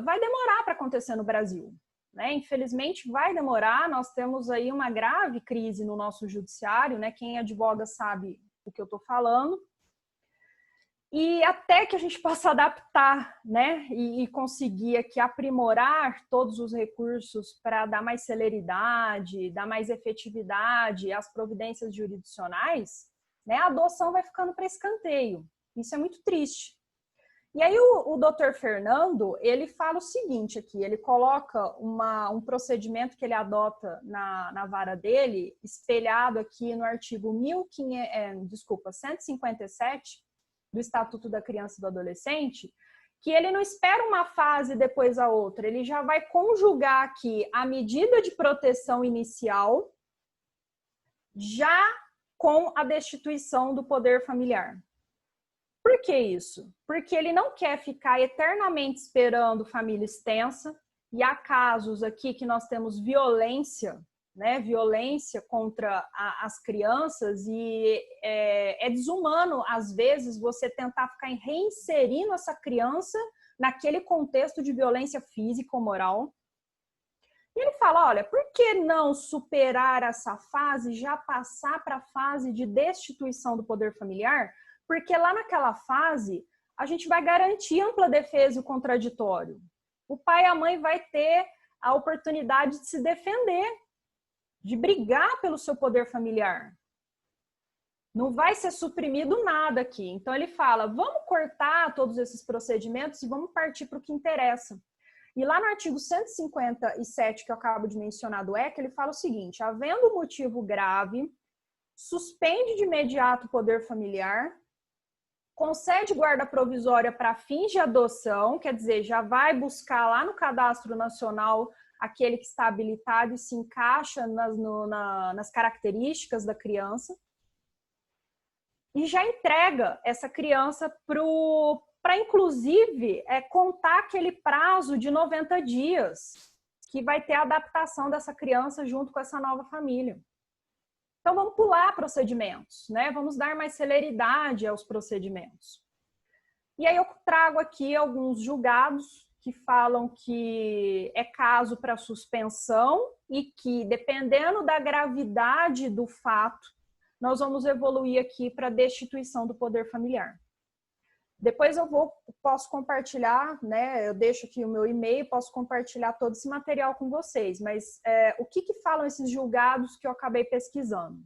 vai demorar para acontecer no Brasil. Né? Infelizmente vai demorar, nós temos aí uma grave crise no nosso judiciário, né? Quem advoga sabe o que eu estou falando, e até que a gente possa adaptar, né? E conseguir aqui aprimorar todos os recursos para dar mais celeridade, dar mais efetividade às providências jurisdicionais, né? A adoção vai ficando para escanteio, isso é muito triste. E aí o doutor Fernando, ele fala o seguinte aqui, ele coloca um procedimento que ele adota na vara dele, espelhado aqui no artigo 157 do Estatuto da Criança e do Adolescente, que ele não espera uma fase depois a outra, ele já vai conjugar aqui a medida de proteção inicial já com a destituição do poder familiar. Por que isso? Porque ele não quer ficar eternamente esperando família extensa, e há casos aqui que nós temos violência, né? Violência contra as crianças, e é desumano, às vezes, você tentar ficar reinserindo essa criança naquele contexto de violência física ou moral. E ele fala, olha, por que não superar essa fase, já passar para a fase de destituição do poder familiar? Porque lá naquela fase, a gente vai garantir ampla defesa e o contraditório. O pai e a mãe vai ter a oportunidade de se defender, de brigar pelo seu poder familiar. Não vai ser suprimido nada aqui. Então ele fala, vamos cortar todos esses procedimentos e vamos partir para o que interessa. E lá no artigo 157, que eu acabo de mencionar do ECA, ele fala o seguinte, havendo motivo grave, suspende de imediato o poder familiar, concede guarda provisória para fins de adoção, quer dizer, já vai buscar lá no Cadastro Nacional aquele que está habilitado e se encaixa nas características da criança, e já entrega essa criança para, inclusive, contar aquele prazo de 90 dias, que vai ter a adaptação dessa criança junto com essa nova família. Então, vamos pular procedimentos, né? Vamos dar mais celeridade aos procedimentos. E aí eu trago aqui alguns julgados que falam que é caso para suspensão e que, dependendo da gravidade do fato, nós vamos evoluir aqui para destituição do poder familiar. Depois posso compartilhar, né? Eu deixo aqui o meu e-mail, posso compartilhar todo esse material com vocês, mas o que falam esses julgados que eu acabei pesquisando?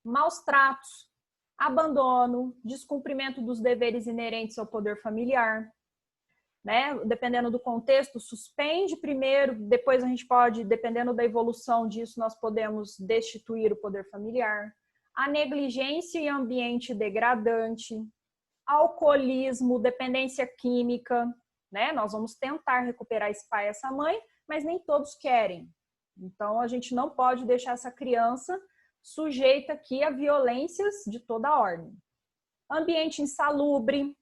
Maus tratos, abandono, descumprimento dos deveres inerentes ao poder familiar, né? Dependendo do contexto, suspende primeiro, depois a gente pode, dependendo da evolução disso, nós podemos destituir o poder familiar. A negligência e ambiente degradante, alcoolismo, dependência química, né? Nós vamos tentar recuperar esse pai e essa mãe, mas nem todos querem. Então, a gente não pode deixar essa criança sujeita aqui a violências de toda ordem. Ambiente insalubre,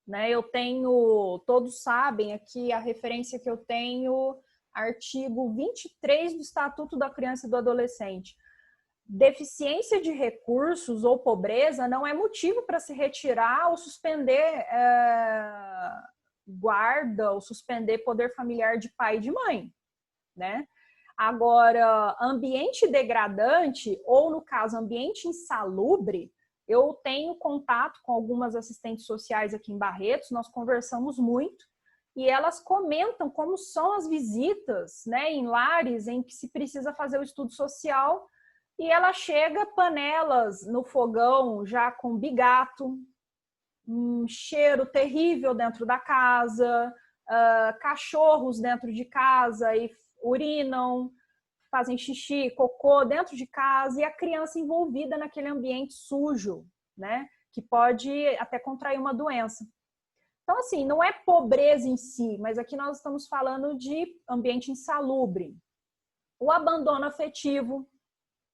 né? Eu tenho, todos sabem aqui a referência que eu tenho, artigo 23 do Estatuto da Criança e do Adolescente. Deficiência de recursos ou pobreza não é motivo para se retirar ou suspender guarda ou suspender poder familiar de pai e de mãe, né? Agora, ambiente degradante ou, no caso, ambiente insalubre, eu tenho contato com algumas assistentes sociais aqui em Barretos, nós conversamos muito e elas comentam como são as visitas, né, em lares em que se precisa fazer o estudo social. E ela chega, panelas no fogão já com bigato, um cheiro terrível dentro da casa, cachorros dentro de casa e urinam, fazem xixi, cocô dentro de casa e a criança envolvida naquele ambiente sujo, né? Que pode até contrair uma doença. Então, assim, não é pobreza em si, mas aqui nós estamos falando de ambiente insalubre. O abandono afetivo,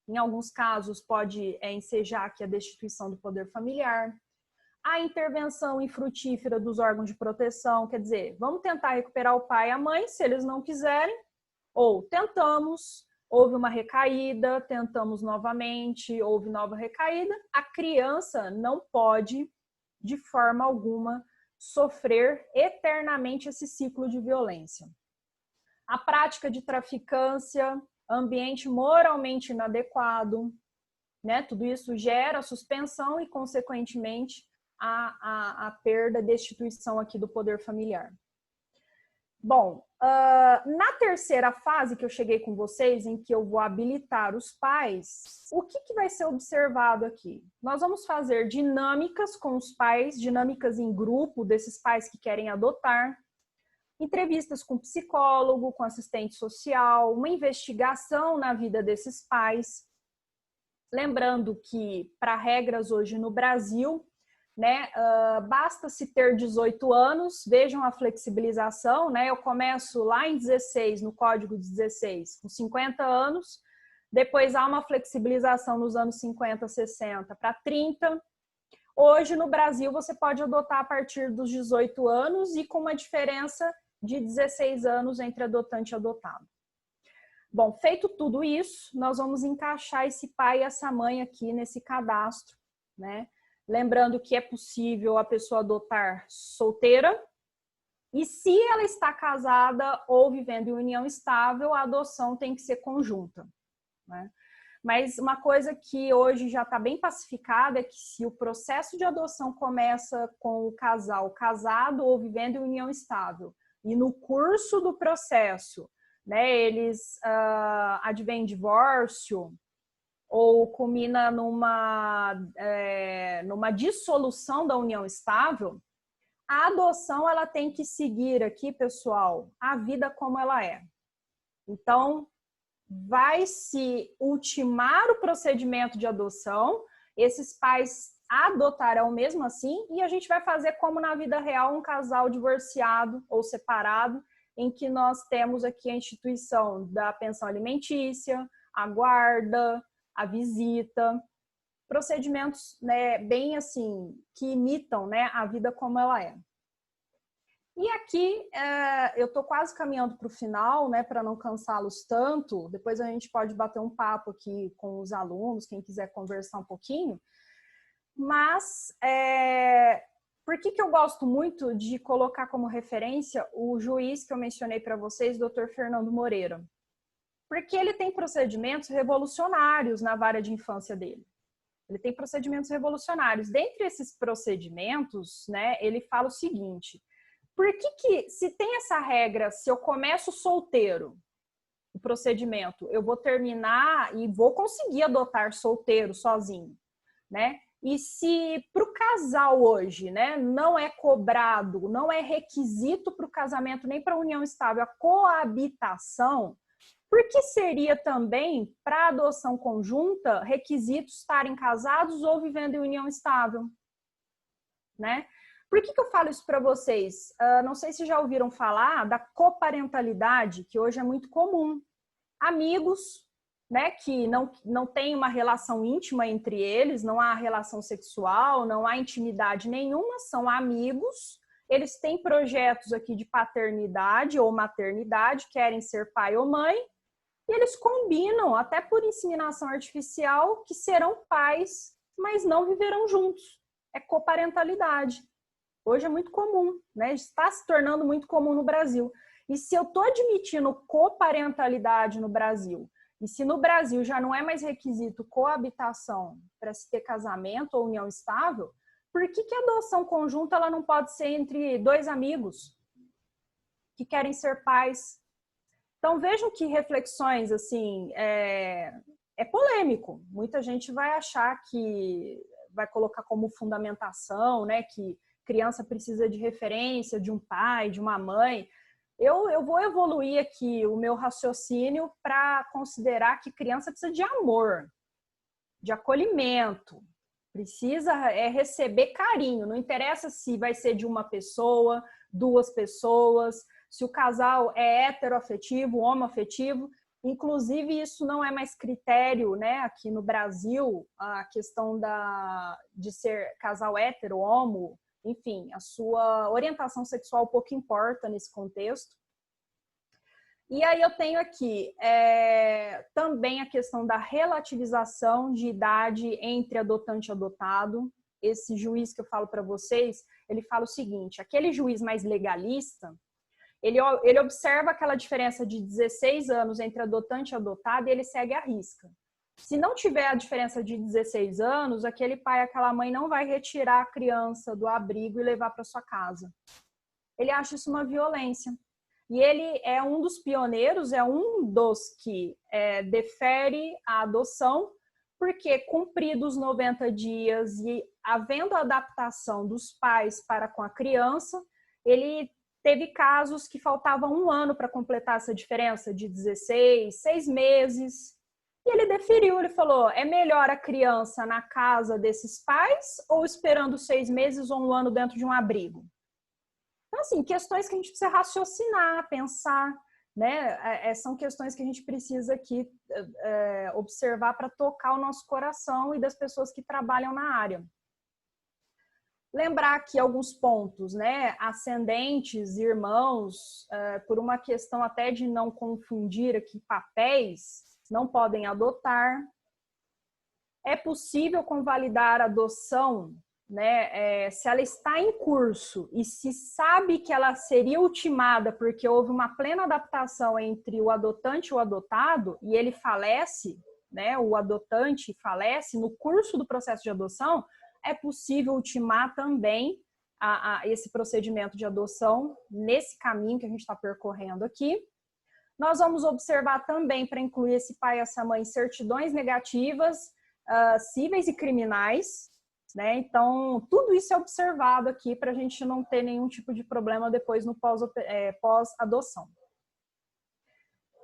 em alguns casos, pode ensejar aqui a destituição do poder familiar. A intervenção infrutífera dos órgãos de proteção, quer dizer, vamos tentar recuperar o pai e a mãe, se eles não quiserem, ou tentamos, houve uma recaída, tentamos novamente, houve nova recaída, a criança não pode, de forma alguma, sofrer eternamente esse ciclo de violência. A prática de traficância, ambiente moralmente inadequado, né? Tudo isso gera suspensão e, consequentemente, a perda, destituição aqui do poder familiar. Bom, na terceira fase que eu cheguei com vocês, em que eu vou habilitar os pais, o que vai ser observado aqui? Nós vamos fazer dinâmicas com os pais, dinâmicas em grupo desses pais que querem adotar, entrevistas com psicólogo, com assistente social, uma investigação na vida desses pais. Lembrando que, para regras hoje no Brasil, né, basta-se ter 18 anos, vejam a flexibilização, né, eu começo lá em 16, no código de 16, com 50 anos, depois há uma flexibilização nos anos 50, 60 para 30. Hoje no Brasil você pode adotar a partir dos 18 anos e com uma diferença de 16 anos entre adotante e adotado. Bom, feito tudo isso, nós vamos encaixar esse pai e essa mãe aqui nesse cadastro, né? Lembrando que é possível a pessoa adotar solteira e se ela está casada ou vivendo em união estável, a adoção tem que ser conjunta, né? Mas uma coisa que hoje já está bem pacificada é que se o processo de adoção começa com o casal casado ou vivendo em união estável e no curso do processo, né, eles advém divórcio ou culmina numa dissolução da união estável, a adoção ela tem que seguir aqui, pessoal, a vida como ela é. Então, vai se ultimar o procedimento de adoção, esses pais adotarão mesmo assim, e a gente vai fazer como na vida real um casal divorciado ou separado, em que nós temos aqui a instituição da pensão alimentícia, a guarda, a visita, procedimentos, né, bem assim, que imitam, né, a vida como ela é. E aqui eu estou quase caminhando para o final, né, para não cansá-los tanto. Depois a gente pode bater um papo aqui com os alunos, quem quiser conversar um pouquinho. Mas por que eu gosto muito de colocar como referência o juiz que eu mencionei para vocês, Dr. Fernando Moreira? Porque ele tem procedimentos revolucionários na vara de infância dele. Ele tem procedimentos revolucionários. Dentre esses procedimentos, né, ele fala o seguinte: por que se tem essa regra, se eu começo solteiro, o procedimento, eu vou terminar e vou conseguir adotar solteiro, sozinho, né? E se para o casal hoje, né, não é cobrado, não é requisito para o casamento nem para a união estável, a coabitação, por que seria também para a adoção conjunta requisito estarem casados ou vivendo em união estável, né? Por que eu falo isso para vocês? Não sei se já ouviram falar da coparentalidade, que hoje é muito comum. Amigos, né, que não tem uma relação íntima entre eles, não há relação sexual, não há intimidade nenhuma, são amigos, eles têm projetos aqui de paternidade ou maternidade, querem ser pai ou mãe, e eles combinam, até por inseminação artificial, que serão pais, mas não viverão juntos. É coparentalidade. Hoje é muito comum, né? Está se tornando muito comum no Brasil. E se eu estou admitindo coparentalidade no Brasil, e se no Brasil já não é mais requisito coabitação para se ter casamento ou união estável, por que a adoção conjunta ela não pode ser entre dois amigos que querem ser pais? Então vejam que reflexões, assim, é polêmico. Muita gente vai achar que vai colocar como fundamentação, né, que criança precisa de referência, de um pai, de uma mãe. Eu vou evoluir aqui o meu raciocínio para considerar que criança precisa de amor, de acolhimento, precisa receber carinho. Não interessa se vai ser de uma pessoa, duas pessoas, se o casal é heteroafetivo, homoafetivo. Inclusive, isso não é mais critério, né? Aqui no Brasil, a questão de ser casal hétero, homo, enfim, a sua orientação sexual pouco importa nesse contexto. E aí eu tenho aqui também a questão da relativização de idade entre adotante e adotado. Esse juiz que eu falo para vocês, ele fala o seguinte: aquele juiz mais legalista, ele observa aquela diferença de 16 anos entre adotante e adotado e ele segue à risca. Se não tiver a diferença de 16 anos, aquele pai, aquela mãe não vai retirar a criança do abrigo e levar para sua casa. Ele acha isso uma violência. e ele é um dos pioneiros, é um dos que defere a adoção, porque cumpridos 90 dias e havendo adaptação dos pais para com a criança, ele teve casos que faltava 1 ano para completar essa diferença de 16, 6 meses. E ele deferiu, ele falou, é melhor a criança na casa desses pais ou esperando 6 meses ou 1 ano dentro de um abrigo? Então, assim, questões que a gente precisa raciocinar, pensar, né? São questões que a gente precisa aqui observar para tocar o nosso coração e das pessoas que trabalham na área. Lembrar aqui alguns pontos, né? Ascendentes, irmãos, por uma questão até de não confundir aqui papéis, não podem adotar. É possível convalidar a adoção, né? Se ela está em curso e se sabe que ela seria ultimada porque houve uma plena adaptação entre o adotante e o adotado e ele falece, né? O adotante falece no curso do processo de adoção, é possível ultimar também esse procedimento de adoção nesse caminho que a gente está percorrendo aqui. Nós vamos observar também, para incluir esse pai e essa mãe, certidões negativas, cíveis e criminais, né? Então, tudo isso é observado aqui para a gente não ter nenhum tipo de problema depois no pós-adoção.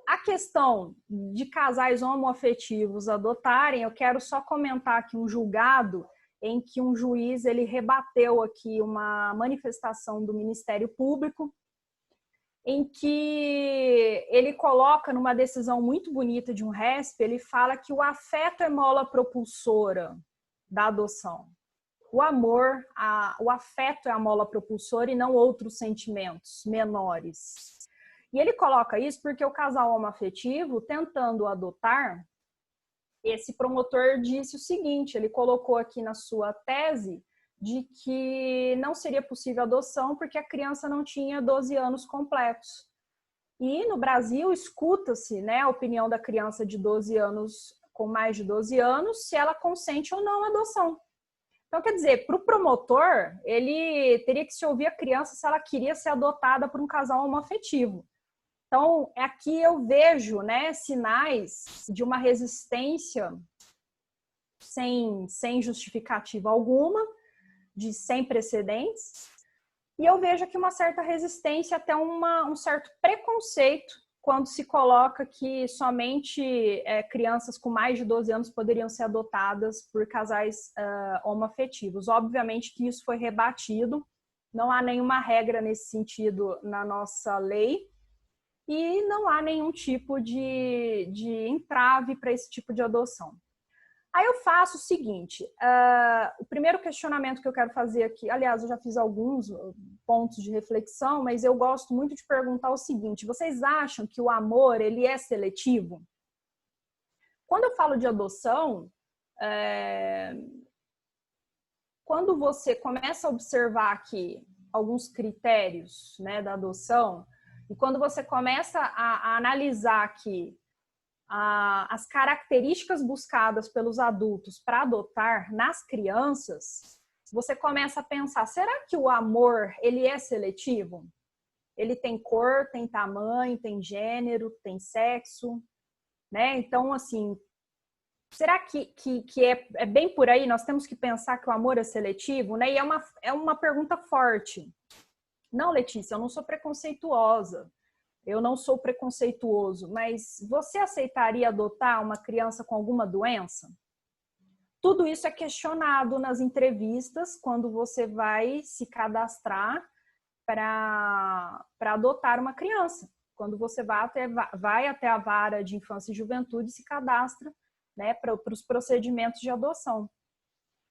A questão de casais homoafetivos adotarem, eu quero só comentar aqui um julgado em que um juiz ele rebateu aqui uma manifestação do Ministério Público, em que ele coloca numa decisão muito bonita de um RESP, ele fala que o afeto é mola propulsora da adoção. O amor, o afeto é a mola propulsora e não outros sentimentos menores. E ele coloca isso porque o casal homoafetivo, tentando adotar, esse promotor disse o seguinte, ele colocou aqui na sua tese de que não seria possível adoção porque a criança não tinha 12 anos completos. E no Brasil escuta-se, né, a opinião da criança de 12 anos, com mais de 12 anos, se ela consente ou não a adoção. Então, quer dizer, para o promotor, ele teria que se ouvir a criança se ela queria ser adotada por um casal homoafetivo. Então, aqui eu vejo, né, sinais de uma resistência sem justificativa alguma, sem precedentes, e eu vejo aqui uma certa resistência, até um certo preconceito, quando se coloca que somente crianças com mais de 12 anos poderiam ser adotadas por casais homoafetivos. Obviamente que isso foi rebatido, não há nenhuma regra nesse sentido na nossa lei, e não há nenhum tipo de entrave para esse tipo de adoção. Aí eu faço o seguinte, o primeiro questionamento que eu quero fazer aqui, aliás, eu já fiz alguns pontos de reflexão, mas eu gosto muito de perguntar o seguinte, vocês acham que o amor, ele é seletivo? Quando eu falo de adoção, quando você começa a observar aqui alguns critérios, né, da adoção, e quando você começa a analisar aqui as características buscadas pelos adultos para adotar nas crianças, você começa a pensar, será que o amor, ele é seletivo? Ele tem cor, tem tamanho, tem gênero, tem sexo, né? Então, assim, será que é bem por aí? Nós temos que pensar que o amor é seletivo, né? E é uma pergunta forte. Não, Letícia, eu não sou preconceituosa, eu não sou preconceituoso, mas você aceitaria adotar uma criança com alguma doença? Tudo isso é questionado nas entrevistas quando você vai se cadastrar para adotar uma criança. Quando você vai até a vara de infância e juventude e se cadastra, né, para os procedimentos de adoção.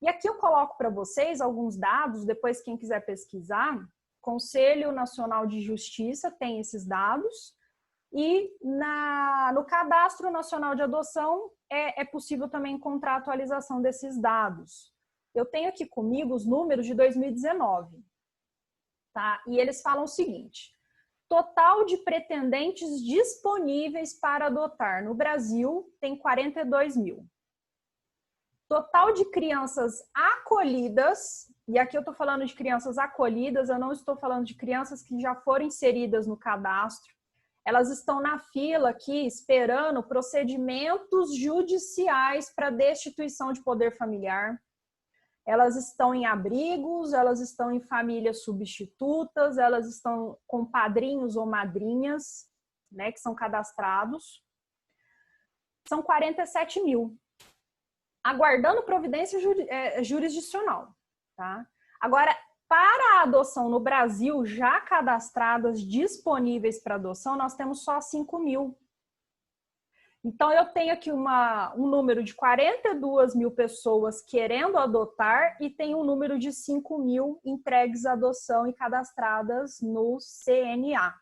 E aqui eu coloco para vocês alguns dados, depois quem quiser pesquisar, Conselho Nacional de Justiça tem esses dados e no Cadastro Nacional de Adoção é possível também encontrar a atualização desses dados. Eu tenho aqui comigo os números de 2019, tá? E eles falam o seguinte, total de pretendentes disponíveis para adotar no Brasil tem 42 mil. Total de crianças acolhidas E aqui eu estou falando de crianças acolhidas, eu não estou falando de crianças que já foram inseridas no cadastro. Elas estão na fila aqui esperando procedimentos judiciais para destituição de poder familiar. Elas estão em abrigos, elas estão em famílias substitutas, elas estão com padrinhos ou madrinhas, né, que são cadastrados. São 47 mil, aguardando providência jurisdicional. Tá? Agora, para a adoção no Brasil, já cadastradas, disponíveis para adoção, nós temos só 5 mil. Então, eu tenho aqui um número de 42 mil pessoas querendo adotar e tem um número de 5 mil entregues à adoção e cadastradas no CNA.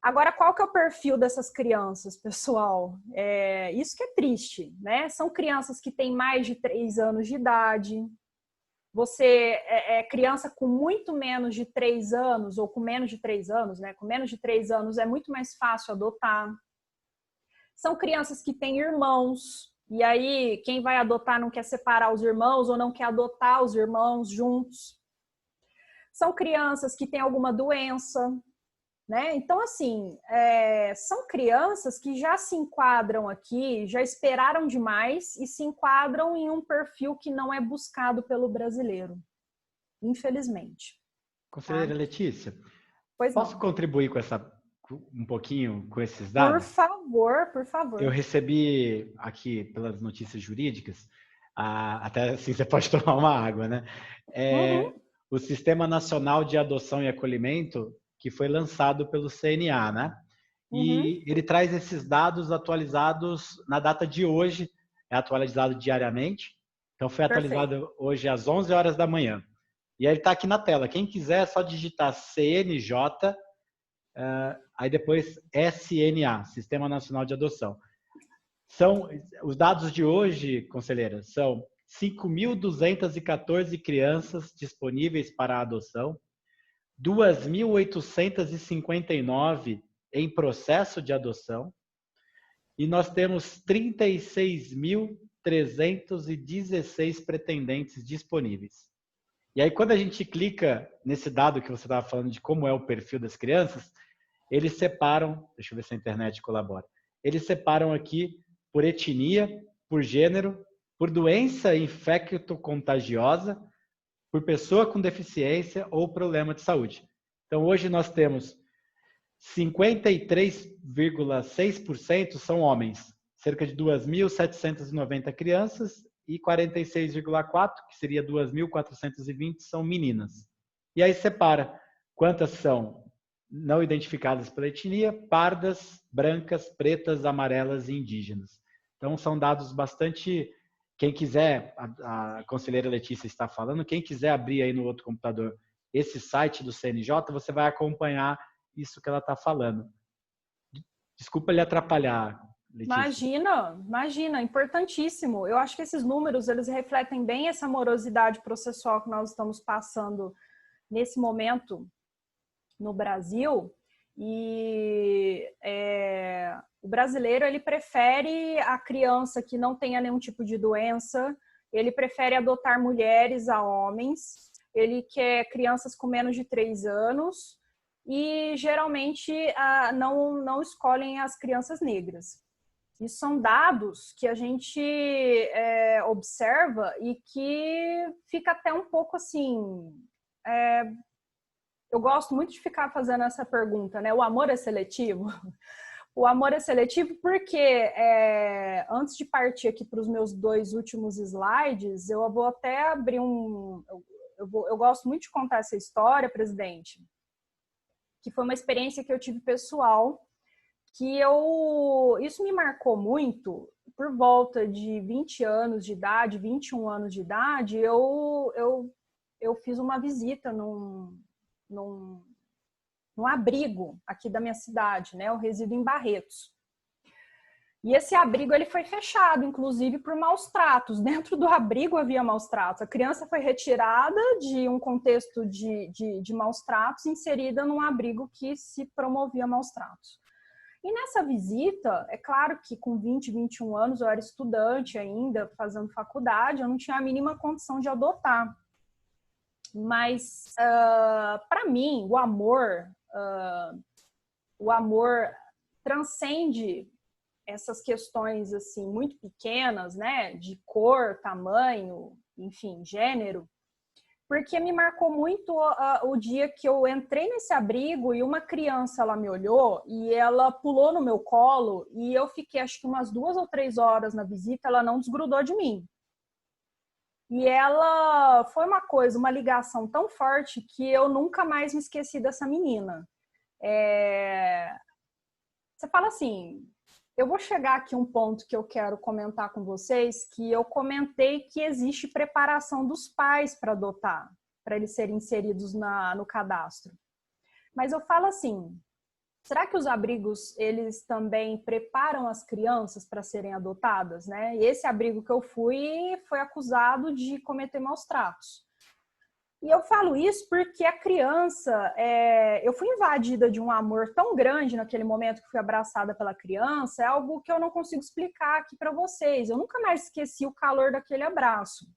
Agora, qual que é o perfil dessas crianças, pessoal? Isso que é triste, né? São crianças que têm mais de 3 anos de idade. Você é criança com muito menos de 3 anos, ou com menos de 3 anos, né? Com menos de 3 anos é muito mais fácil adotar. São crianças que têm irmãos, e aí quem vai adotar não quer separar os irmãos ou não quer adotar os irmãos juntos. São crianças que têm alguma doença, né? Então, assim, são crianças que já se enquadram aqui, já esperaram demais e se enquadram em um perfil que não é buscado pelo brasileiro, infelizmente.
Conselheira Letícia,
Pois
posso
não.
contribuir um pouquinho com esses dados?
Por favor, por favor.
Eu recebi aqui, pelas notícias jurídicas, até assim você pode tomar uma água, né? O Sistema Nacional de Adoção e Acolhimento, que foi lançado pelo CNA, né? E ele traz esses dados atualizados na data de hoje, é atualizado diariamente. Então, foi atualizado hoje às 11 horas da manhã. E aí ele está aqui na tela. Quem quiser, é só digitar CNJ, aí depois SNA, Sistema Nacional de Adoção. Os dados de hoje, conselheira, são 5.214 crianças disponíveis para a adoção, 2.859 em processo de adoção, e nós temos 36.316 pretendentes disponíveis. E aí, quando a gente clica nesse dado que você estava falando de como é o perfil das crianças, eles separam, deixa eu ver se a internet colabora, eles separam aqui por etnia, por gênero, por doença infecto-contagiosa, por pessoa com deficiência ou problema de saúde. Então, hoje nós temos 53,6% são homens, cerca de 2.790 crianças, e 46,4%, que seria 2.420, são meninas. E aí separa quantas são não identificadas pela etnia, pardas, brancas, pretas, amarelas e indígenas. Então, são dados bastante... Quem quiser, a conselheira Letícia está falando, quem quiser abrir aí no outro computador esse site do CNJ, você vai acompanhar isso que ela está falando. Desculpa lhe atrapalhar, Letícia.
Imagina, importantíssimo. Eu acho que esses números, eles refletem bem essa morosidade processual que nós estamos passando nesse momento no Brasil. E o brasileiro, ele prefere a criança que não tenha nenhum tipo de doença, ele prefere adotar mulheres a homens, ele quer crianças com menos de 3 anos e geralmente não escolhem as crianças negras. Isso são dados que a gente observa e que fica até um pouco assim... Eu gosto muito de ficar fazendo essa pergunta, né? O amor é seletivo? O amor é seletivo porque, antes de partir aqui para os meus 2 últimos slides, eu vou até abrir eu gosto muito de contar essa história, presidente, que foi uma experiência que eu tive pessoal, que isso me marcou muito. Por volta de 20 anos de idade, 21 anos de idade, eu fiz uma visita num abrigo aqui da minha cidade, né? Eu resido em Barretos. E esse abrigo ele foi fechado, inclusive por maus tratos. Dentro do abrigo havia maus tratos. A criança foi retirada de um contexto de maus tratos, inserida num abrigo que se promovia maus tratos. E nessa visita, é claro que com 20, 21 anos, eu era estudante ainda, fazendo faculdade, eu não tinha a mínima condição de adotar. Mas, para mim, o amor transcende essas questões assim muito pequenas, né, de cor, tamanho, enfim, gênero, porque me marcou muito o dia que eu entrei nesse abrigo e uma criança, ela me olhou e ela pulou no meu colo e eu fiquei acho que umas 2 ou 3 horas na visita, ela não desgrudou de mim. E ela foi uma ligação tão forte que eu nunca mais me esqueci dessa menina. Você fala assim, eu vou chegar aqui a um ponto que eu quero comentar com vocês, que eu comentei que existe preparação dos pais para adotar, para eles serem inseridos no cadastro. Mas eu falo assim, será que os abrigos, eles também preparam as crianças para serem adotadas, né? E esse abrigo que eu fui foi acusado de cometer maus tratos. E eu falo isso porque a criança, eu fui invadida de um amor tão grande naquele momento que fui abraçada pela criança, é algo que eu não consigo explicar aqui para vocês. Eu nunca mais esqueci o calor daquele abraço.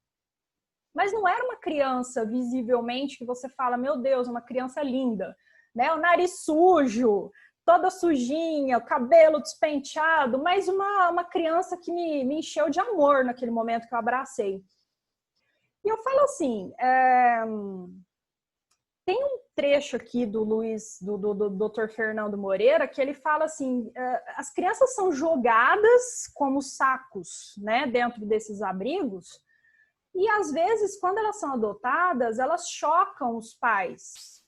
Mas não era uma criança, visivelmente, que você fala, meu Deus, uma criança linda, né? O nariz sujo, toda sujinha, o cabelo despenteado, mas uma criança que me encheu de amor naquele momento que eu abracei. E eu falo assim, tem um trecho aqui do Dr. Fernando Moreira, que ele fala assim, as crianças são jogadas como sacos, né, dentro desses abrigos, e às vezes, quando elas são adotadas, elas chocam os pais.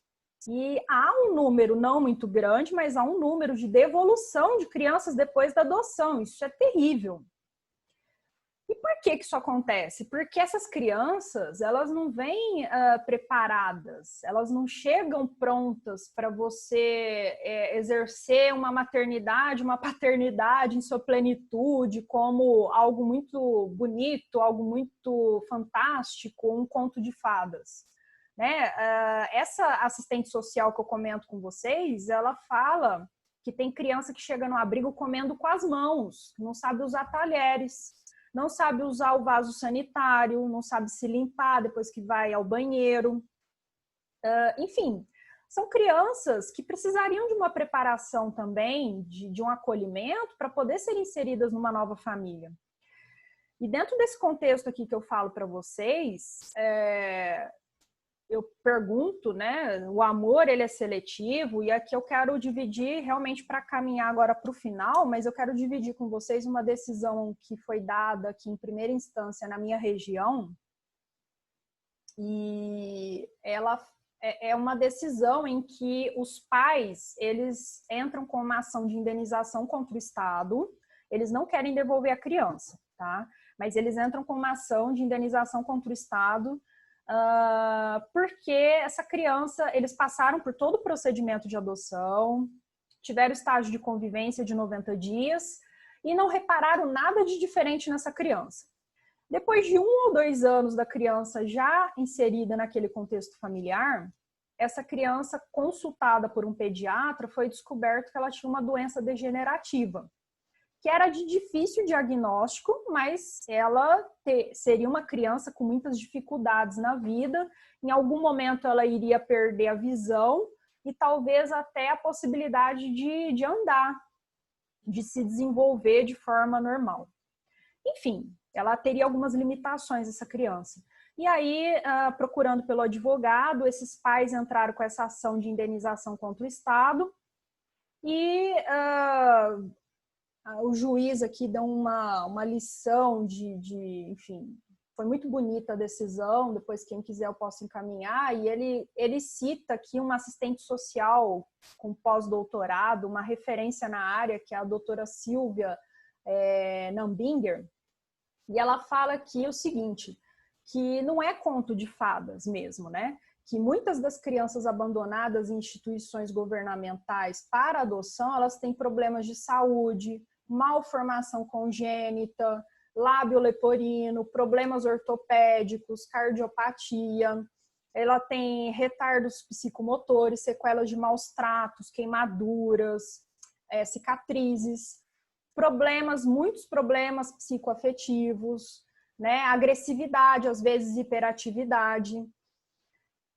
E há um número não muito grande, mas há um número de devolução de crianças depois da adoção. Isso é terrível. E por que isso acontece? Porque essas crianças, elas não vêm preparadas, elas não chegam prontas para você exercer uma maternidade, uma paternidade em sua plenitude, como algo muito bonito, algo muito fantástico, um conto de fadas. Né? Essa assistente social que eu comento com vocês, ela fala que tem criança que chega no abrigo comendo com as mãos, não sabe usar talheres, não sabe usar o vaso sanitário, não sabe se limpar depois que vai ao banheiro. Enfim, são crianças que precisariam de uma preparação também, de um acolhimento, para poder ser inseridas numa nova família. E dentro desse contexto aqui que eu falo para vocês, eu pergunto, né, o amor, ele é seletivo, e aqui eu quero dividir realmente para caminhar agora para o final, mas eu quero dividir com vocês uma decisão que foi dada aqui em primeira instância na minha região, e ela é uma decisão em que os pais, eles entram com uma ação de indenização contra o Estado, eles não querem devolver a criança, tá? Mas eles entram com uma ação de indenização contra o Estado, porque essa criança, eles passaram por todo o procedimento de adoção, tiveram estágio de convivência de 90 dias e não repararam nada de diferente nessa criança. Depois de 1 ou 2 anos da criança já inserida naquele contexto familiar, essa criança, consultada por um pediatra, foi descoberto que ela tinha uma doença degenerativa, que era de difícil diagnóstico, mas ela seria uma criança com muitas dificuldades na vida. Em algum momento ela iria perder a visão e talvez até a possibilidade de andar, de se desenvolver de forma normal. Enfim, ela teria algumas limitações, essa criança. E aí, procurando pelo advogado, esses pais entraram com essa ação de indenização contra o Estado e o juiz aqui deu uma lição enfim, foi muito bonita a decisão, depois quem quiser eu posso encaminhar, e ele cita aqui uma assistente social com pós-doutorado, uma referência na área, que é a doutora Silvia Nambinger, e ela fala aqui o seguinte, que não é conto de fadas mesmo, né? Que muitas das crianças abandonadas em instituições governamentais para adoção, elas têm problemas de saúde, malformação congênita, lábio leporino, problemas ortopédicos, cardiopatia, ela tem retardos psicomotores, sequelas de maus tratos, queimaduras, cicatrizes, muitos problemas psicoafetivos, né? Agressividade, às vezes hiperatividade.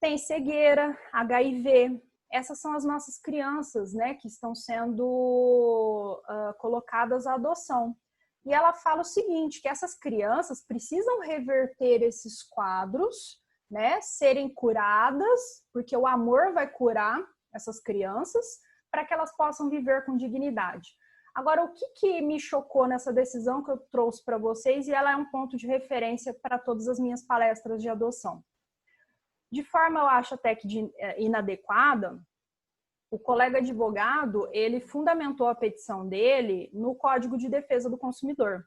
tem cegueira, HIV. Essas são as nossas crianças, né, que estão sendo colocadas à adoção. E ela fala o seguinte, que essas crianças precisam reverter esses quadros, né, serem curadas, porque o amor vai curar essas crianças, para que elas possam viver com dignidade. Agora, o que me chocou nessa decisão que eu trouxe para vocês, e ela é um ponto de referência para todas as minhas palestras de adoção. De forma, eu acho até que inadequada, o colega advogado, ele fundamentou a petição dele no Código de Defesa do Consumidor.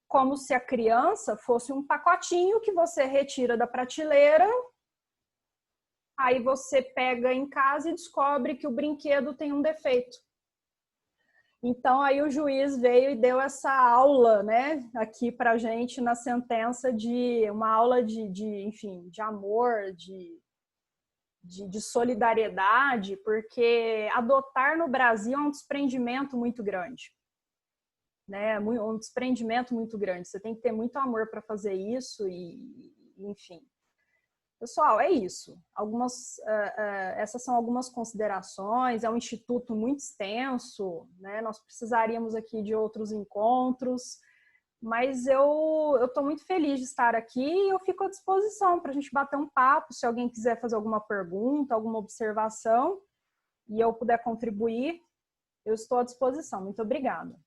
Como se a criança fosse um pacotinho que você retira da prateleira, aí você pega em casa e descobre que o brinquedo tem um defeito. Então, aí o juiz veio e deu essa aula, né, aqui pra gente na sentença, de uma aula enfim, de amor, de solidariedade, porque adotar no Brasil é um desprendimento muito grande, né? Um desprendimento muito grande. Você tem que ter muito amor para fazer isso enfim. Pessoal, é isso. Essas são algumas considerações. É um instituto muito extenso, né? Nós precisaríamos aqui de outros encontros, mas eu estou muito feliz de estar aqui e eu fico à disposição para a gente bater um papo, se alguém quiser fazer alguma pergunta, alguma observação e eu puder contribuir, eu estou à disposição. Muito obrigada.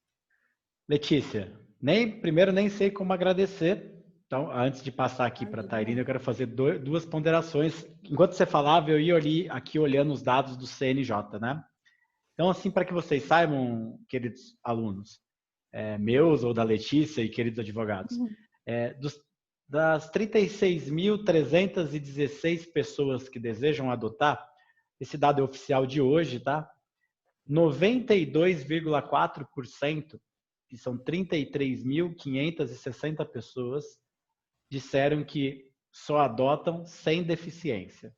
Letícia, primeiro nem sei como agradecer. Então, antes de passar aqui para a Tairine, eu quero fazer duas ponderações. Enquanto você falava, eu ia aqui olhando os dados do CNJ, né? Então, assim, para que vocês saibam, queridos alunos, meus ou da Letícia e queridos advogados, das 36.316 pessoas que desejam adotar, esse dado é oficial de hoje, tá? 92,4%, que são 33.560 pessoas, disseram que só adotam sem deficiência.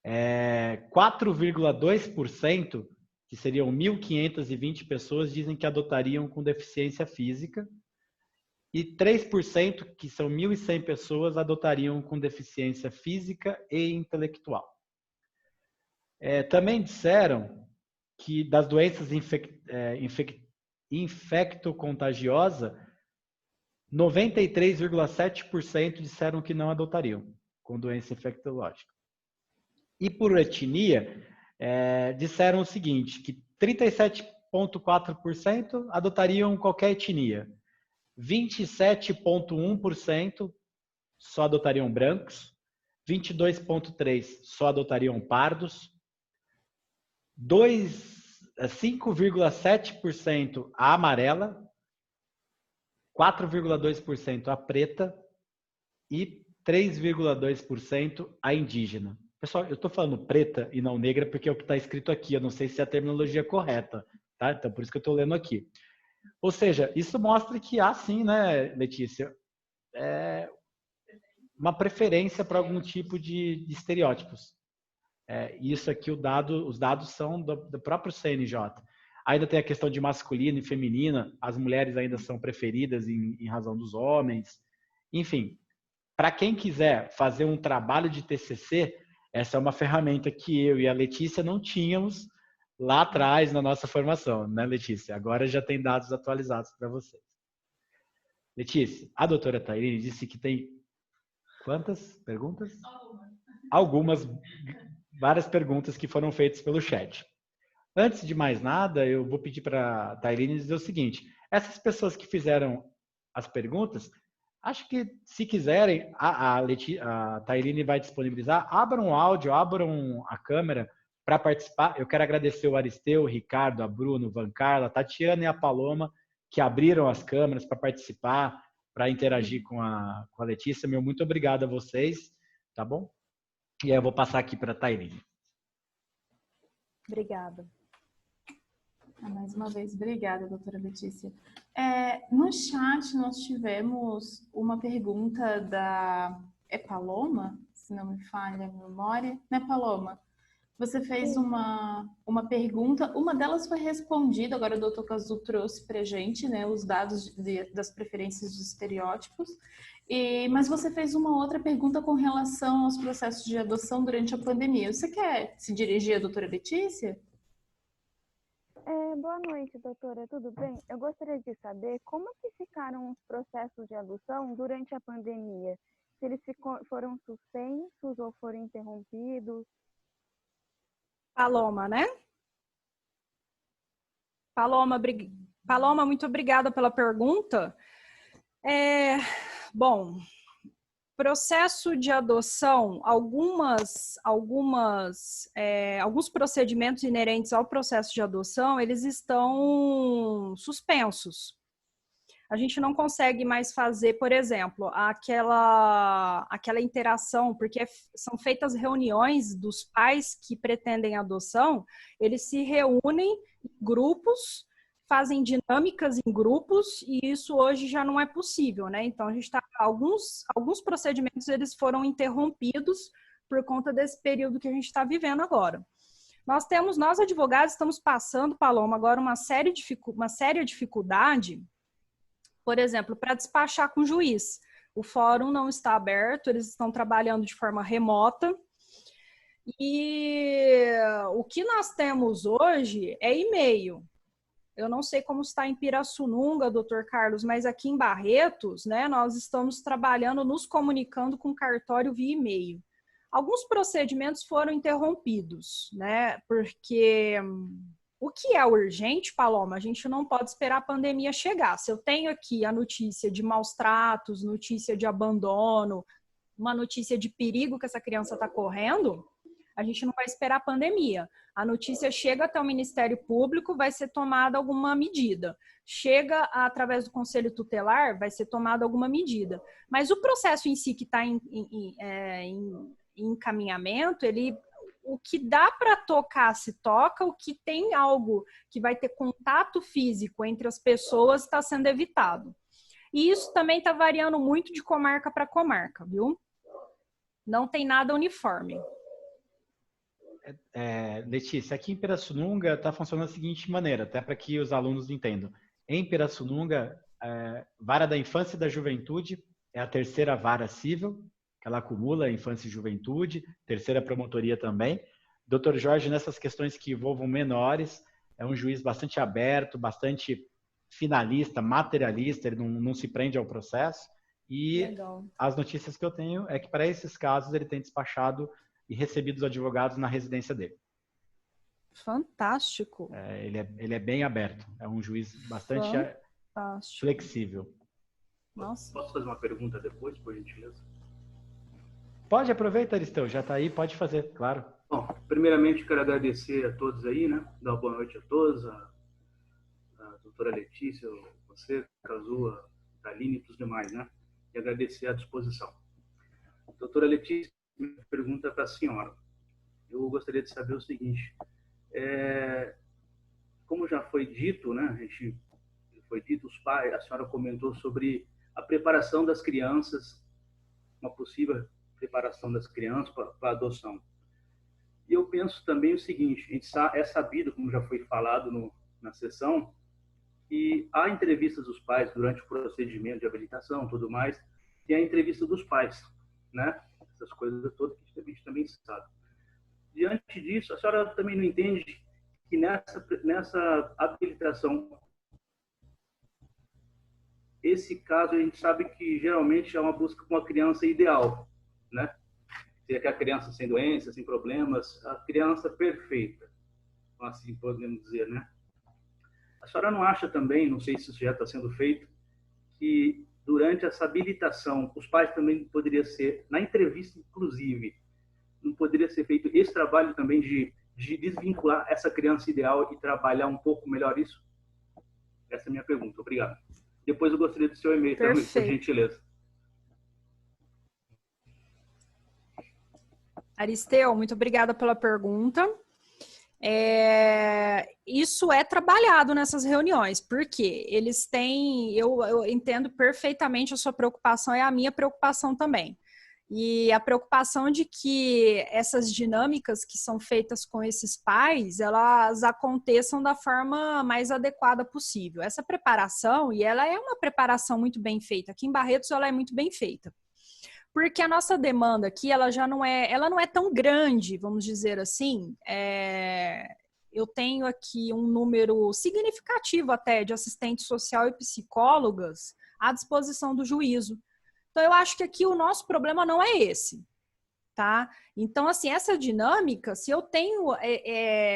4,2%, que seriam 1.520 pessoas, dizem que adotariam com deficiência física. E 3%, que são 1.100 pessoas, adotariam com deficiência física e intelectual. Também disseram que das doenças infectocontagiosas, 93,7% disseram que não adotariam com doença infectológica. E por etnia, disseram o seguinte, que 37,4% adotariam qualquer etnia, 27,1% só adotariam brancos, 22,3% só adotariam pardos, 5,7% a amarela, 4,2% a preta e 3,2% a indígena. Pessoal, eu estou falando preta e não negra porque é o que está escrito aqui. Eu não sei se é a terminologia correta, tá? Então, por isso que eu estou lendo aqui. Ou seja, isso mostra que há sim, né, Letícia, uma preferência para algum tipo de estereótipos. Isso aqui, os dados são do próprio CNJ. Ainda tem a questão de masculino e feminina, as mulheres ainda são preferidas em razão dos homens. Enfim, para quem quiser fazer um trabalho de TCC, essa é uma ferramenta que eu e a Letícia não tínhamos lá atrás na nossa formação, né, Letícia? Agora já tem dados atualizados para vocês. Letícia, a doutora Tairine disse que tem quantas perguntas? Algumas, várias perguntas que foram feitas pelo chat. Antes de mais nada, eu vou pedir para a Tairine dizer o seguinte, essas pessoas que fizeram as perguntas, acho que se quiserem, a Tairine vai disponibilizar, abram o áudio, abram a câmera para participar. Eu quero agradecer o Aristeu, o Ricardo, a Bruno, o Van Carla, a Tatiana e a Paloma, que abriram as câmeras para participar, para interagir com a Letícia. Meu muito obrigado a vocês, tá bom? E aí eu vou passar aqui para a Tairine.
Obrigada.
Mais uma vez, obrigada, doutora Letícia. No chat, nós tivemos uma pergunta da Paloma, se não me falha a memória, né, Paloma? Você fez uma pergunta, uma delas foi respondida, agora o Dr. Cazu trouxe para a gente, né, os dados das preferências dos estereótipos, mas você fez uma outra pergunta com relação aos processos de adoção durante a pandemia. Você quer se dirigir à doutora Letícia?
Boa noite, doutora, tudo bem? Eu gostaria de saber como que ficaram os processos de adoção durante a pandemia. Se eles foram suspensos ou foram interrompidos.
Paloma, né? Paloma, muito obrigada pela pergunta. Bom, processo de adoção, alguns procedimentos inerentes ao processo de adoção, eles estão suspensos. A gente não consegue mais fazer, por exemplo, aquela interação, porque são feitas reuniões dos pais que pretendem adoção, eles se reúnem em grupos, fazem dinâmicas em grupos, e isso hoje já não é possível, né? Então, alguns procedimentos eles foram interrompidos por conta desse período que a gente está vivendo agora. Nós advogados, estamos passando, Paloma, agora uma séria dificuldade, por exemplo, para despachar com o juiz. O fórum não está aberto, eles estão trabalhando de forma remota. E o que nós temos hoje é e-mail. Eu não sei como está em Pirassununga, doutor Carlos, mas aqui em Barretos, né, nós estamos trabalhando, nos comunicando com o cartório via e-mail. Alguns procedimentos foram interrompidos, né, porque o que é urgente, Paloma, a gente não pode esperar a pandemia chegar. Se eu tenho aqui a notícia de maus tratos, notícia de abandono, uma notícia de perigo que essa criança está correndo, a gente não vai esperar a pandemia. A notícia chega até o Ministério Público, vai ser tomada alguma medida. Chega através do Conselho Tutelar, vai ser tomada alguma medida. Mas o processo em si que está em encaminhamento, o que dá para tocar se toca, o que tem algo que vai ter contato físico entre as pessoas está sendo evitado. E isso também está variando muito de comarca para comarca, viu? Não tem nada uniforme.
Letícia, aqui em Pirassununga está funcionando da seguinte maneira, até para que os alunos entendam. Em Pirassununga, Vara da Infância e da Juventude é a terceira vara civil, que ela acumula a infância e juventude, terceira promotoria também. Dr. Jorge, nessas questões que envolvam menores, é um juiz bastante aberto, bastante finalista, materialista, ele não se prende ao processo. E legal. As notícias que eu tenho é que para esses casos ele tem despachado e recebido os advogados na residência dele.
Fantástico.
Ele é bem aberto, é um juiz bastante flexível.
Nossa. Posso fazer uma pergunta depois, por gentileza?
Pode, aproveita, Aristeu, já está aí, pode fazer, claro.
Bom, primeiramente quero agradecer a todos aí, né? Dar uma boa noite a todos, a doutora Letícia, você, Cazu, a Aline e os demais, né? E agradecer a disposição. Doutora Letícia, minha pergunta para a senhora. Eu gostaria de saber o seguinte, como já foi dito, né? Os pais, a senhora comentou sobre a preparação das crianças, uma possível preparação das crianças para a adoção. E eu penso também o seguinte, é sabido, como já foi falado na sessão, que há entrevistas dos pais durante o procedimento de habilitação, tudo mais, e a entrevista dos pais, né? Essas coisas todas que a gente também sabe. Diante disso, a senhora também não entende que nessa habilitação, esse caso a gente sabe que geralmente é uma busca por uma criança ideal, né? Seria que a criança sem doenças, sem problemas, a criança perfeita, assim podemos dizer, né? A senhora não acha também, não sei se isso já está sendo feito, que durante essa habilitação, os pais também poderiam ser, na entrevista inclusive, não poderia ser feito esse trabalho também de desvincular essa criança ideal e trabalhar um pouco melhor isso? Essa é a minha pergunta. Obrigado. Depois eu gostaria do seu e-mail também, por gentileza.
Aristeu, muito obrigada pela pergunta. Isso é trabalhado nessas reuniões, porque eles têm, eu entendo perfeitamente a sua preocupação, é a minha preocupação também. E a preocupação de que essas dinâmicas que são feitas com esses pais, elas aconteçam da forma mais adequada possível. Essa preparação, e ela é uma preparação muito bem feita. Aqui em Barretos, ela é muito bem feita. Porque a nossa demanda aqui, ela não é tão grande, vamos dizer assim. Eu tenho aqui um número significativo até de assistente social e psicólogas à disposição do juízo. Então, eu acho que aqui o nosso problema não é esse, tá? Então, assim, essa dinâmica, se eu tenho...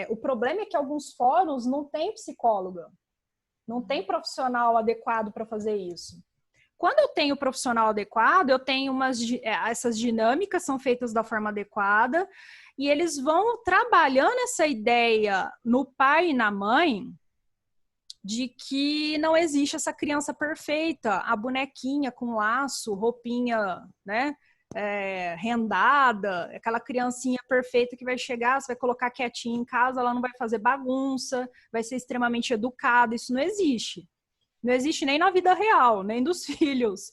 o problema é que alguns fóruns não têm psicóloga, não tem profissional adequado para fazer isso. Quando eu tenho profissional adequado, eu tenho essas dinâmicas são feitas da forma adequada e eles vão trabalhando essa ideia no pai e na mãe de que não existe essa criança perfeita, a bonequinha com laço, roupinha, né, rendada, aquela criancinha perfeita que vai chegar, você vai colocar quietinha em casa, ela não vai fazer bagunça, vai ser extremamente educada, isso não existe. Não existe nem na vida real, nem dos filhos.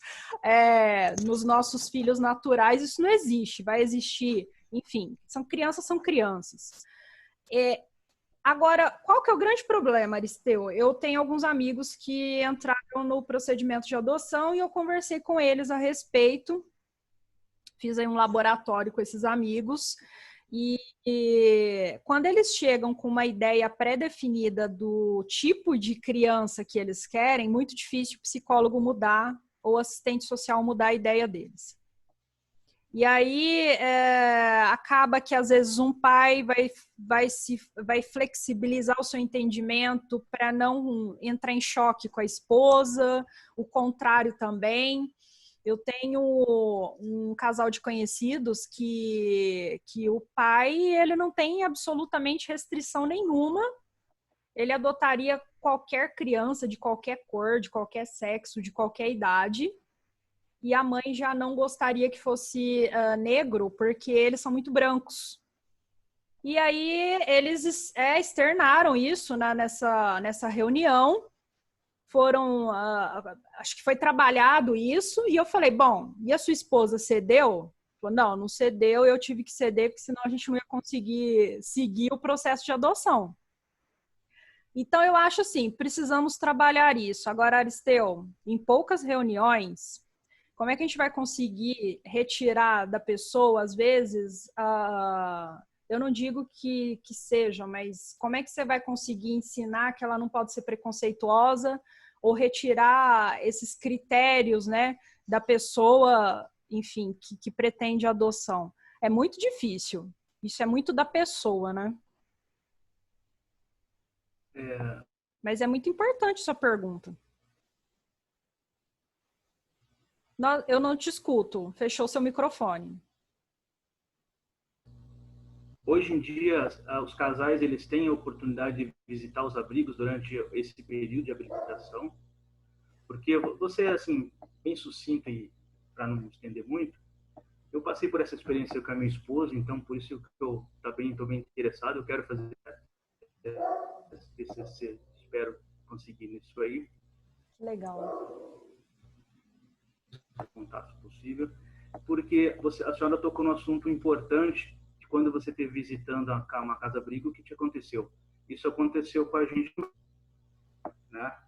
Nos nossos filhos naturais, isso não existe. Vai existir, enfim, são crianças. Agora, qual que é o grande problema, Aristeu? Eu tenho alguns amigos que entraram no procedimento de adoção e eu conversei com eles a respeito. Fiz aí um laboratório com esses amigos. E quando eles chegam com uma ideia pré-definida do tipo de criança que eles querem, muito difícil o psicólogo mudar ou o assistente social mudar a ideia deles. E aí acaba que às vezes um pai vai flexibilizar o seu entendimento para não entrar em choque com a esposa, o contrário também. Eu tenho um casal de conhecidos que o pai ele não tem absolutamente restrição nenhuma. Ele adotaria qualquer criança de qualquer cor, de qualquer sexo, de qualquer idade. E a mãe já não gostaria que fosse negro, porque eles são muito brancos. E aí eles externaram isso, né, nessa reunião. Acho que foi trabalhado isso, e eu falei, bom, e a sua esposa cedeu? Falou, não cedeu, eu tive que ceder, porque senão a gente não ia conseguir seguir o processo de adoção. Então, eu acho assim, precisamos trabalhar isso. Agora, Aristeu, em poucas reuniões, como é que a gente vai conseguir retirar da pessoa, às vezes, eu não digo que seja, mas como é que você vai conseguir ensinar que ela não pode ser preconceituosa ou retirar esses critérios, né, da pessoa, enfim, que pretende adoção? É muito difícil. Isso é muito da pessoa, né? Mas é muito importante sua pergunta. Eu não te escuto. Fechou seu microfone.
Hoje em dia, os casais eles têm a oportunidade de visitar os abrigos durante esse período de habilitação, porque você assim bem sucinta e para não estender muito, eu passei por essa experiência com a minha esposa, então por isso que eu também estou bem interessado. Eu quero fazer TCC, espero conseguir nisso aí.
Legal.
Contato possível, porque a senhora tocou no assunto importante de quando você esteve visitando uma casa-abrigo, o que te aconteceu? Isso aconteceu com a gente, né?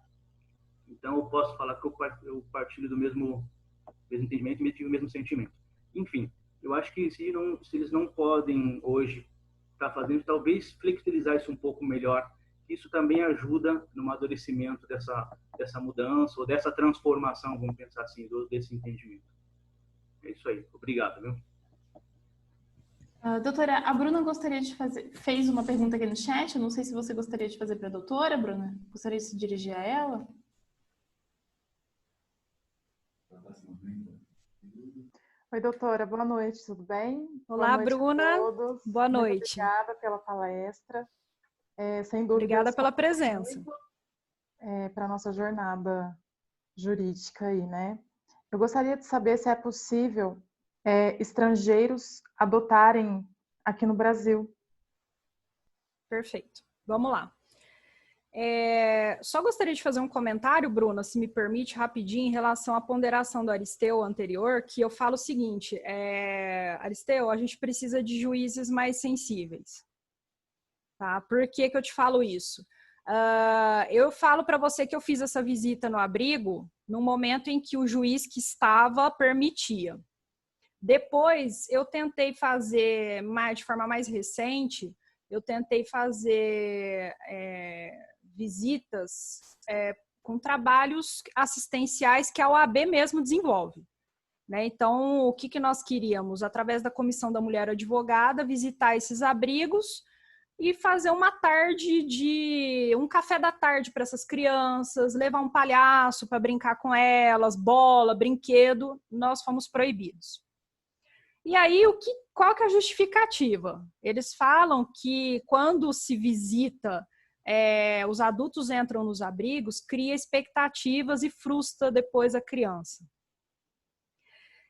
Então eu posso falar que eu partilho do mesmo entendimento e tive o mesmo sentimento. Enfim, eu acho que se eles não podem hoje estar fazendo, talvez flexibilizar isso um pouco melhor. Isso também ajuda no amadurecimento dessa mudança ou dessa transformação, vamos pensar assim, desse entendimento. É isso aí. Obrigado, viu?
Doutora, a Bruna fez uma pergunta aqui no chat. Eu não sei se você gostaria de fazer para a doutora, Bruna. Gostaria de se dirigir a ela?
Oi, doutora. Boa noite, tudo bem?
Olá,
boa noite
Bruna.
A todos.
Boa noite.
Muito obrigada pela palestra. Sem dúvida.
Obrigada pela presença.
Para a nossa jornada jurídica aí, né? Eu gostaria de saber se é possível estrangeiros adotarem aqui no Brasil.
Perfeito. Vamos lá. Só gostaria de fazer um comentário, Bruna, se me permite, rapidinho, em relação à ponderação do Aristeu anterior, que eu falo o seguinte, Aristeu, a gente precisa de juízes mais sensíveis. Tá? Por que que eu te falo isso? Eu falo para você que eu fiz essa visita no abrigo no momento em que o juiz que estava permitia. Depois, eu tentei fazer, de forma mais recente, eu tentei fazer visitas com trabalhos assistenciais que a OAB mesmo desenvolve. Né? Então, o que nós queríamos? Através da Comissão da Mulher Advogada, visitar esses abrigos e fazer uma tarde um café da tarde para essas crianças, levar um palhaço para brincar com elas, bola, brinquedo, nós fomos proibidos. E aí, qual que é a justificativa? Eles falam que quando se visita, os adultos entram nos abrigos, cria expectativas e frustra depois a criança.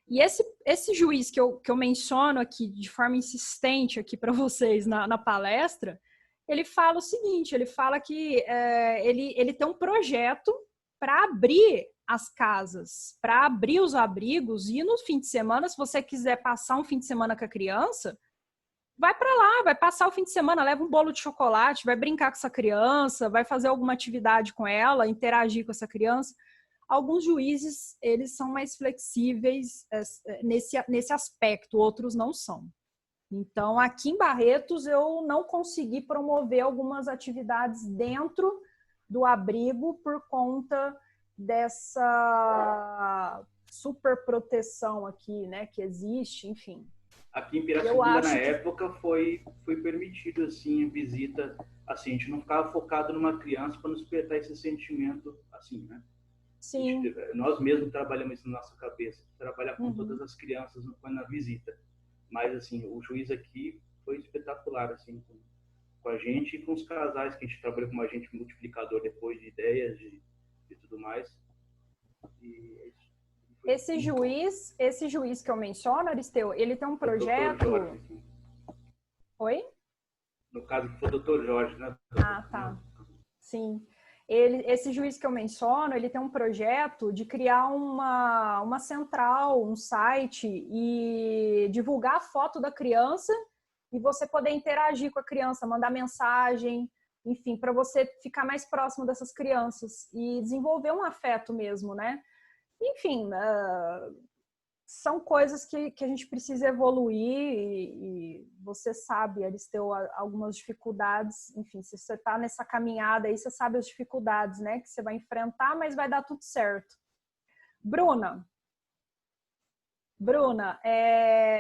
E esse juiz que eu menciono aqui de forma insistente aqui para vocês na palestra, ele fala o seguinte, ele fala que ele tem um projeto para abrir as casas, para abrir os abrigos, e no fim de semana, se você quiser passar um fim de semana com a criança, vai para lá, vai passar o fim de semana, leva um bolo de chocolate, vai brincar com essa criança, vai fazer alguma atividade com ela, interagir com essa criança. Alguns juízes, eles são mais flexíveis nesse aspecto, outros não são. Então, aqui em Barretos, eu não consegui promover algumas atividades dentro do abrigo por conta dessa super proteção aqui, né, que existe, enfim.
Aqui em Pirassununga, na época, foi permitido, assim, visita, assim, a gente não ficava focado numa criança para não despertar esse sentimento, assim, né?
Sim.
Nós mesmos trabalhamos isso na nossa cabeça, trabalhar com todas as crianças na visita. Mas, assim, o juiz aqui foi espetacular, assim, com a gente e com os casais, que a gente trabalhou como agente multiplicador depois de ideias e tudo mais.
Esse juiz que eu menciono, Aristeu, ele tem um projeto...
Jorge,
Oi?
No caso, foi o Dr. Jorge, né?
Ah, tá. Sim. Esse juiz que eu menciono, ele tem um projeto de criar uma central, um site e divulgar a foto da criança e você poder interagir com a criança, mandar mensagem, enfim, para você ficar mais próximo dessas crianças e desenvolver um afeto mesmo, né? Enfim, são coisas que a gente precisa evoluir e você sabe, Aristeu, algumas dificuldades, enfim, se você está nessa caminhada aí, você sabe as dificuldades, né, que você vai enfrentar, mas vai dar tudo certo. Bruna,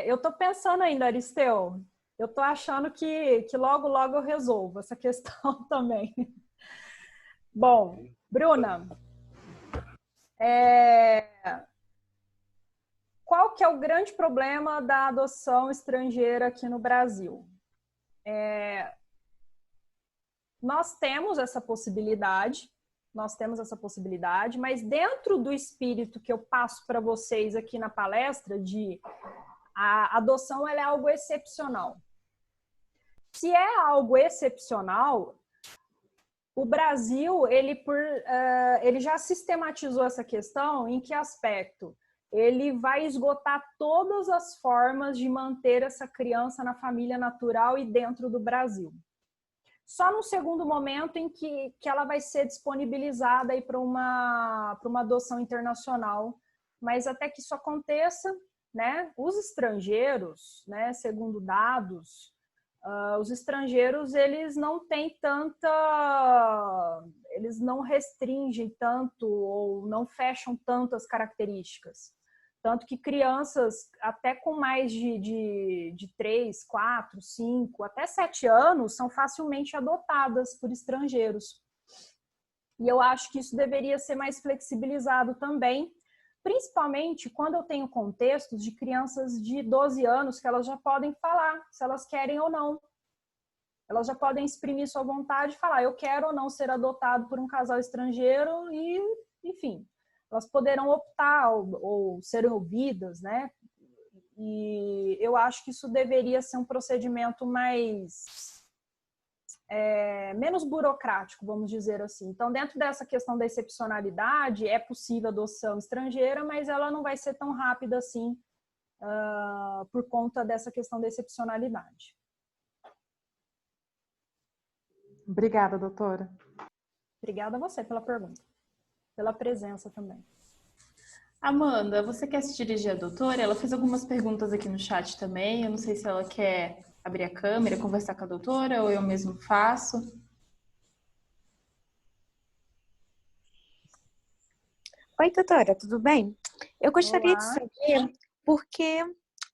eu tô pensando ainda, Aristeu, eu tô achando que logo, logo eu resolvo essa questão também. Bom, Bruna, qual que é o grande problema da adoção estrangeira aqui no Brasil? Nós temos essa possibilidade, mas dentro do espírito que eu passo para vocês aqui na palestra, a adoção ela é algo excepcional. Se é algo excepcional, o Brasil ele já sistematizou essa questão em que aspecto? Ele vai esgotar todas as formas de manter essa criança na família natural e dentro do Brasil. Só no segundo momento em que ela vai ser disponibilizada para uma adoção internacional. Mas até que isso aconteça, né, os estrangeiros, né, segundo dados, os estrangeiros eles não têm eles não restringem tanto ou não fecham tanto as características. Tanto que crianças até com mais de 3, 4, 5, até 7 anos são facilmente adotadas por estrangeiros. E eu acho que isso deveria ser mais flexibilizado também, principalmente quando eu tenho contextos de crianças de 12 anos que elas já podem falar se elas querem ou não. Elas já podem exprimir sua vontade e falar, eu quero ou não ser adotado por um casal estrangeiro e, enfim, elas poderão optar ou serem ouvidas, né? E eu acho que isso deveria ser um procedimento mais menos burocrático, vamos dizer assim. Então, dentro dessa questão da excepcionalidade, é possível adoção estrangeira, mas ela não vai ser tão rápida assim por conta dessa questão da excepcionalidade.
Obrigada, doutora.
Obrigada a você pela pergunta, pela presença também.
Amanda, você quer se dirigir à doutora? Ela fez algumas perguntas aqui no chat também. Eu não sei se ela quer abrir a câmera, conversar com a doutora, ou eu mesmo faço.
Oi, doutora, tudo bem? Eu gostaria de saber por que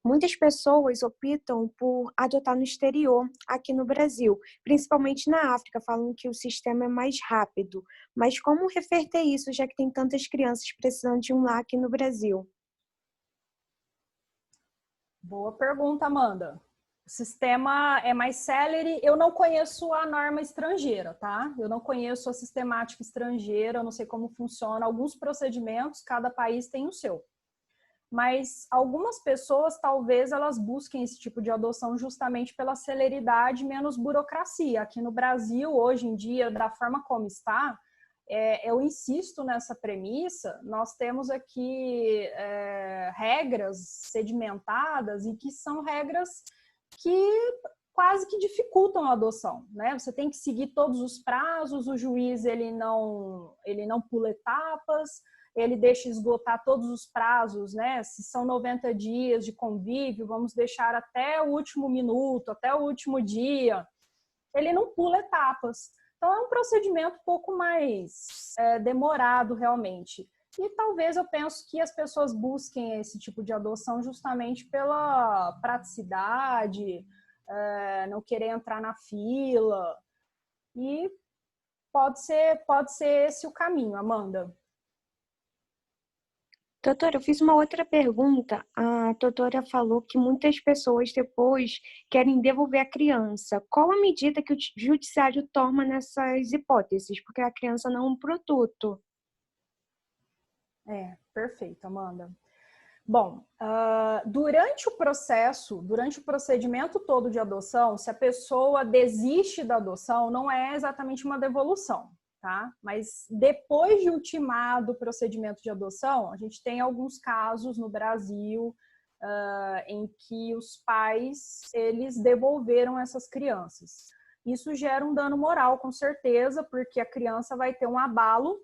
muitas pessoas optam por adotar no exterior, aqui no Brasil, principalmente na África, falam que o sistema é mais rápido. Mas como reverter isso, já que tem tantas crianças precisando de um lar aqui no Brasil?
Boa pergunta, Amanda. O sistema é mais célere. Eu não conheço a norma estrangeira, tá? Eu não conheço a sistemática estrangeira, eu não sei como funciona. Alguns procedimentos, cada país tem o seu. Mas algumas pessoas, talvez, elas busquem esse tipo de adoção justamente pela celeridade e menos burocracia. Aqui no Brasil, hoje em dia, da forma como está, eu insisto nessa premissa, nós temos aqui regras sedimentadas e que são regras que quase que dificultam a adoção, né? Você tem que seguir todos os prazos, o juiz ele não pula etapas, ele deixa esgotar todos os prazos, né? Se são 90 dias de convívio, vamos deixar até o último minuto, até o último dia. Ele não pula etapas. Então, é um procedimento um pouco mais demorado, realmente. E talvez eu penso que as pessoas busquem esse tipo de adoção justamente pela praticidade, não querer entrar na fila. E pode ser esse o caminho, Amanda.
Doutora, eu fiz uma outra pergunta. A doutora falou que muitas pessoas depois querem devolver a criança. Qual a medida que o judiciário toma nessas hipóteses? Porque a criança não é um produto.
Perfeito, Amanda. Bom, durante o procedimento todo de adoção, se a pessoa desiste da adoção, não é exatamente uma devolução. Tá? Mas depois de ultimado o procedimento de adoção, a gente tem alguns casos no Brasil em que os pais eles devolveram essas crianças. Isso gera um dano moral, com certeza, porque a criança vai ter um abalo,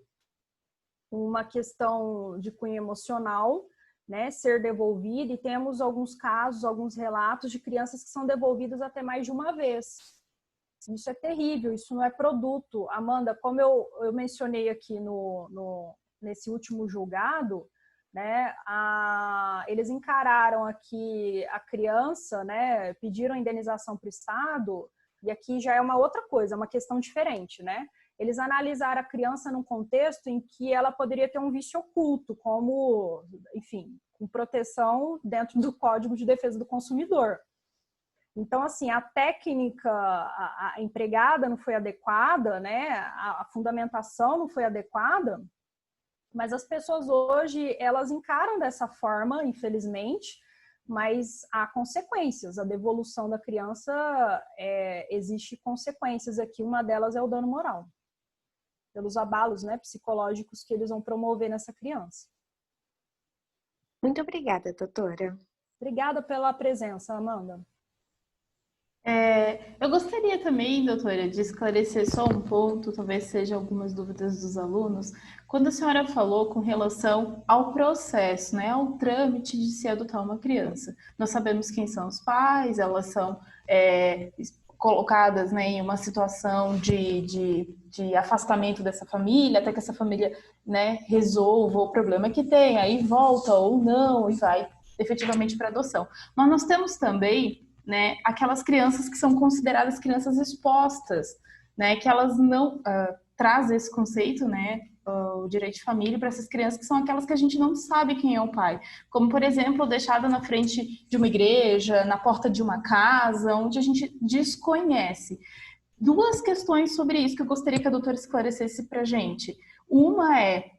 uma questão de cunho emocional, né, ser devolvida, e temos alguns casos, alguns relatos de crianças que são devolvidas até mais de uma vez. Isso é terrível, isso não é produto. Amanda, como eu mencionei aqui nesse último julgado, né, eles encararam aqui a criança, né, pediram a indenização para o Estado, e aqui já é uma outra coisa, uma questão diferente, né? Eles analisaram a criança num contexto em que ela poderia ter um vício oculto, como, enfim, com proteção dentro do Código de Defesa do Consumidor. Então, assim, a técnica, a empregada não foi adequada, né? A fundamentação não foi adequada, mas as pessoas hoje, elas encaram dessa forma, infelizmente, mas há consequências. A devolução da criança, existe consequências aqui, uma delas é o dano moral, pelos abalos, né, psicológicos que eles vão promover nessa criança.
Muito obrigada, doutora.
Obrigada pela presença, Amanda.
Eu gostaria também, doutora, de esclarecer só um ponto, talvez seja algumas dúvidas dos alunos. Quando a senhora falou com relação ao processo, né, ao trâmite de se adotar uma criança, nós sabemos quem são os pais, elas são colocadas, né, em uma situação de afastamento dessa família, até que essa família, né, resolva o problema que tem, aí volta ou não e vai efetivamente para adoção. Mas nós temos também, né, aquelas crianças que são consideradas crianças expostas, né, que elas não trazem esse conceito, né, o direito de família para essas crianças, que são aquelas que a gente não sabe quem é o pai, como, por exemplo, deixada na frente de uma igreja, na porta de uma casa, onde a gente desconhece. Duas questões sobre isso que eu gostaria que a doutora esclarecesse para a gente. Uma é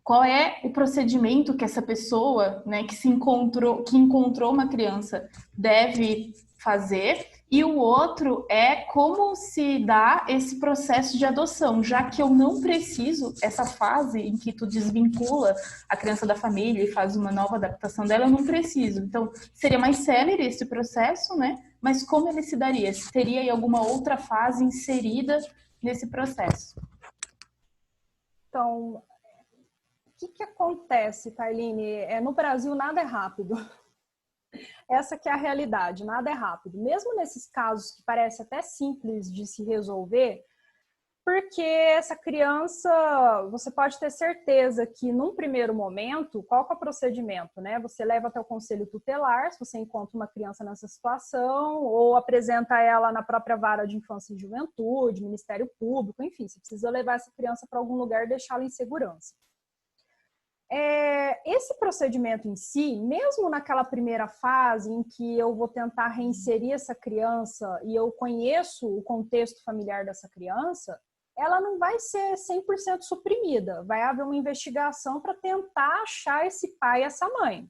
qual é o procedimento que essa pessoa, né, que encontrou uma criança deve fazer, e o outro é como se dá esse processo de adoção, já que eu não preciso, essa fase em que tu desvincula a criança da família e faz uma nova adaptação dela, eu não preciso. Então, seria mais célere esse processo, né? Mas como ele se daria? Teria aí alguma outra fase inserida nesse processo?
Então, o que acontece, Tailine? No Brasil, nada é rápido. Essa que é a realidade, nada é rápido. Mesmo nesses casos que parece até simples de se resolver, porque essa criança, você pode ter certeza que num primeiro momento, qual que é o procedimento, né? Você leva até o conselho tutelar, se você encontra uma criança nessa situação, ou apresenta ela na própria vara de infância e juventude, Ministério Público, enfim, você precisa levar essa criança para algum lugar e deixá-la em segurança. Esse procedimento em si, mesmo naquela primeira fase em que eu vou tentar reinserir essa criança e eu conheço o contexto familiar dessa criança, ela não vai ser 100% suprimida. Vai haver uma investigação para tentar achar esse pai e essa mãe.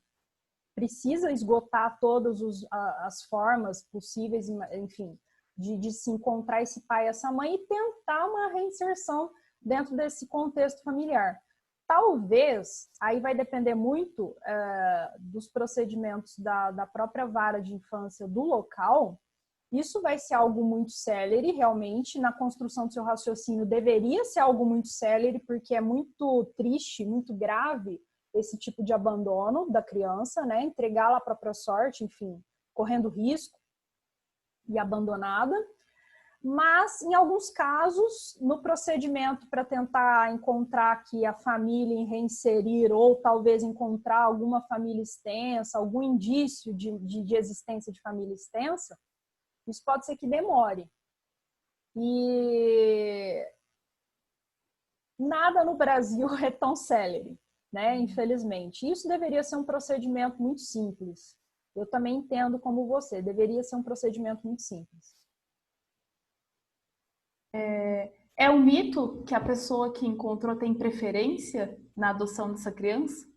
Precisa esgotar todas as formas possíveis, enfim, de se encontrar esse pai e essa mãe e tentar uma reinserção dentro desse contexto familiar. Talvez, aí vai depender muito dos procedimentos da própria vara de infância do local. Isso vai ser algo muito célere, realmente, na construção do seu raciocínio deveria ser algo muito célere, porque é muito triste, muito grave esse tipo de abandono da criança, né? Entregá-la à própria sorte, enfim, correndo risco e abandonada. Mas, em alguns casos, no procedimento para tentar encontrar aqui a família em reinserir ou talvez encontrar alguma família extensa, algum indício de existência de família extensa, isso pode ser que demore. E nada no Brasil é tão célere, né? Infelizmente. Isso deveria ser um procedimento muito simples. Eu também entendo como você, deveria ser um procedimento muito simples.
É um mito que a pessoa que encontrou tem preferência na adoção dessa criança?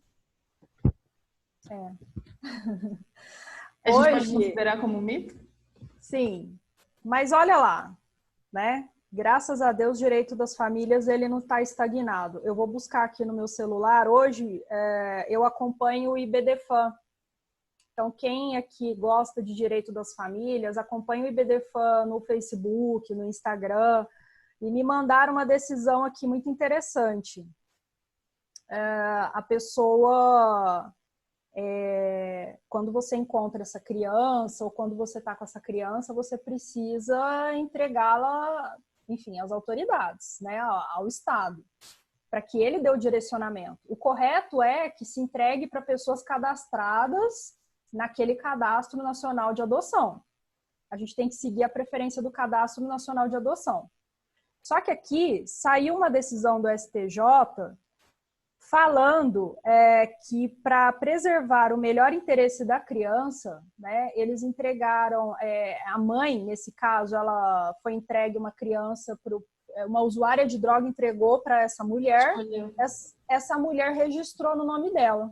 A gente pode considerar como um mito?
Sim, mas olha lá, né? Graças a Deus, o direito das famílias ele não está estagnado. Eu vou buscar aqui no meu celular. Hoje, eu acompanho o IBDFAM. Então, quem aqui gosta de direito das famílias, acompanha o IBDFAM no Facebook, no Instagram, e me mandaram uma decisão aqui muito interessante. A pessoa, quando você encontra essa criança, ou quando você está com essa criança, você precisa entregá-la, enfim, às autoridades, né, ao Estado, para que ele dê o direcionamento. O correto é que se entregue para pessoas cadastradas naquele Cadastro Nacional de Adoção. A gente tem que seguir a preferência do Cadastro Nacional de Adoção. Só que aqui saiu uma decisão do STJ falando que para preservar o melhor interesse da criança, né, eles entregaram, a mãe, nesse caso, ela foi entregue uma criança, uma usuária de droga entregou para essa mulher, essa mulher registrou no nome dela.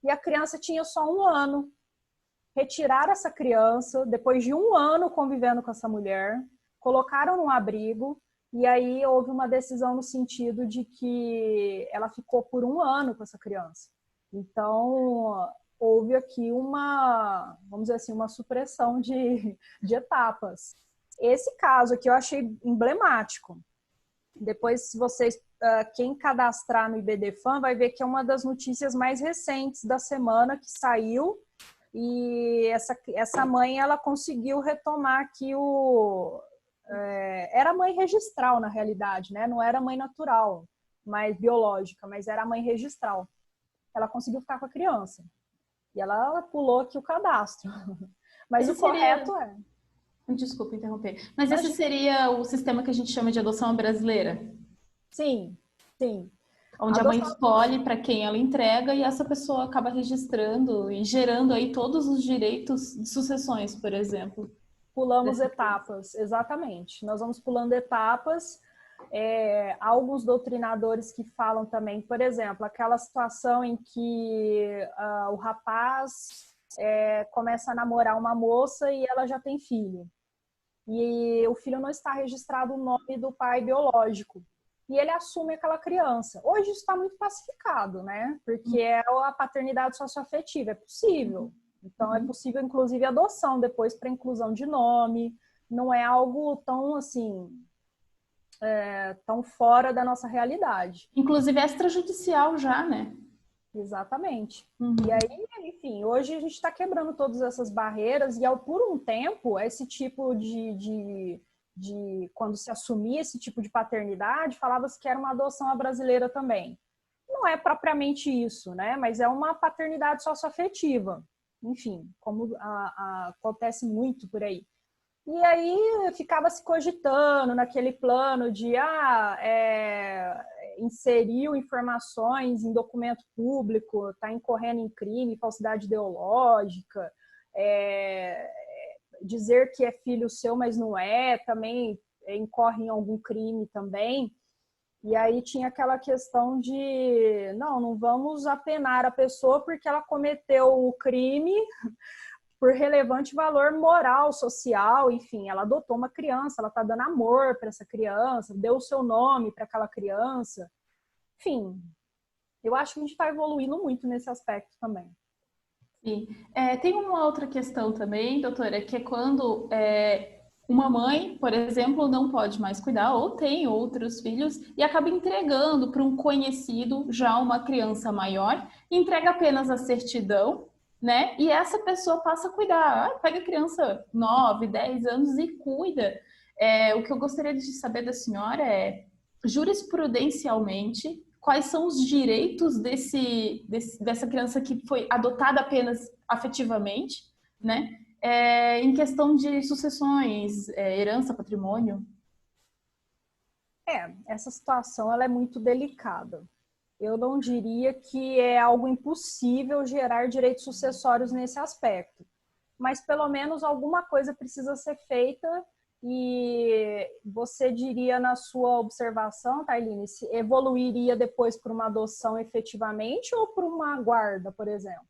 E a criança tinha só 1 ano. Retiraram essa criança, depois de 1 ano convivendo com essa mulher, colocaram num abrigo, e aí houve uma decisão no sentido de que ela ficou por 1 ano com essa criança. Então, houve aqui vamos dizer assim, uma supressão de etapas. Esse caso aqui eu achei emblemático. Depois, se vocês, quem cadastrar no IBDFAM vai ver que é uma das notícias mais recentes da semana que saiu, e essa mãe, ela conseguiu retomar aqui era mãe registral, na realidade, né? Não era mãe natural, mas biológica, mas era mãe registral. Ela conseguiu ficar com a criança. E ela pulou aqui o cadastro. Mas o correto é...
Desculpa interromper. Mas esse seria o sistema que a gente chama de adoção brasileira?
Sim, sim.
Onde a mãe escolhe para quem ela entrega e essa pessoa acaba registrando e gerando aí todos os direitos de sucessões, por exemplo.
Pulamos etapas, exatamente. Nós vamos pulando etapas. Há alguns doutrinadores que falam também, por exemplo, aquela situação em que o rapaz começa a namorar uma moça e ela já tem filho. E o filho não está registrado o nome do pai biológico. E ele assume aquela criança. Hoje isso está muito pacificado, né? Porque é a paternidade socioafetiva, é possível. Então é possível, inclusive, adoção depois para inclusão de nome. Não é algo tão, assim, tão fora da nossa realidade.
Inclusive extrajudicial já, né?
Exatamente. E aí, enfim, hoje a gente está quebrando todas essas barreiras e por um tempo esse tipo de quando se assumia esse tipo de paternidade, falava-se que era uma adoção à brasileira também. Não é propriamente isso, né? Mas é uma paternidade socioafetiva. Enfim, como acontece muito por aí. E aí ficava se cogitando naquele plano de inseriu informações em documento público, está incorrendo em crime, falsidade ideológica, dizer que é filho seu, mas não é, também incorre em algum crime também. E aí tinha aquela questão de não vamos apenar a pessoa porque ela cometeu o crime por relevante valor moral, social, enfim, ela adotou uma criança, ela está dando amor para essa criança, deu o seu nome para aquela criança. Enfim, eu acho que a gente está evoluindo muito nesse aspecto também.
Sim. Tem uma outra questão também, doutora, que é quando uma mãe, por exemplo, não pode mais cuidar ou tem outros filhos e acaba entregando para um conhecido já uma criança maior, entrega apenas a certidão, né? E essa pessoa passa a cuidar. Pega a criança 9, 10 anos e cuida. O que eu gostaria de saber da senhora é, jurisprudencialmente, quais são os direitos dessa criança que foi adotada apenas afetivamente, né? Em questão de sucessões, herança, patrimônio?
Essa situação ela é muito delicada. Eu não diria que é algo impossível gerar direitos sucessórios nesse aspecto, mas pelo menos alguma coisa precisa ser feita. E você diria na sua observação, Tailine, se evoluiria depois por uma adoção efetivamente ou por uma guarda, por exemplo?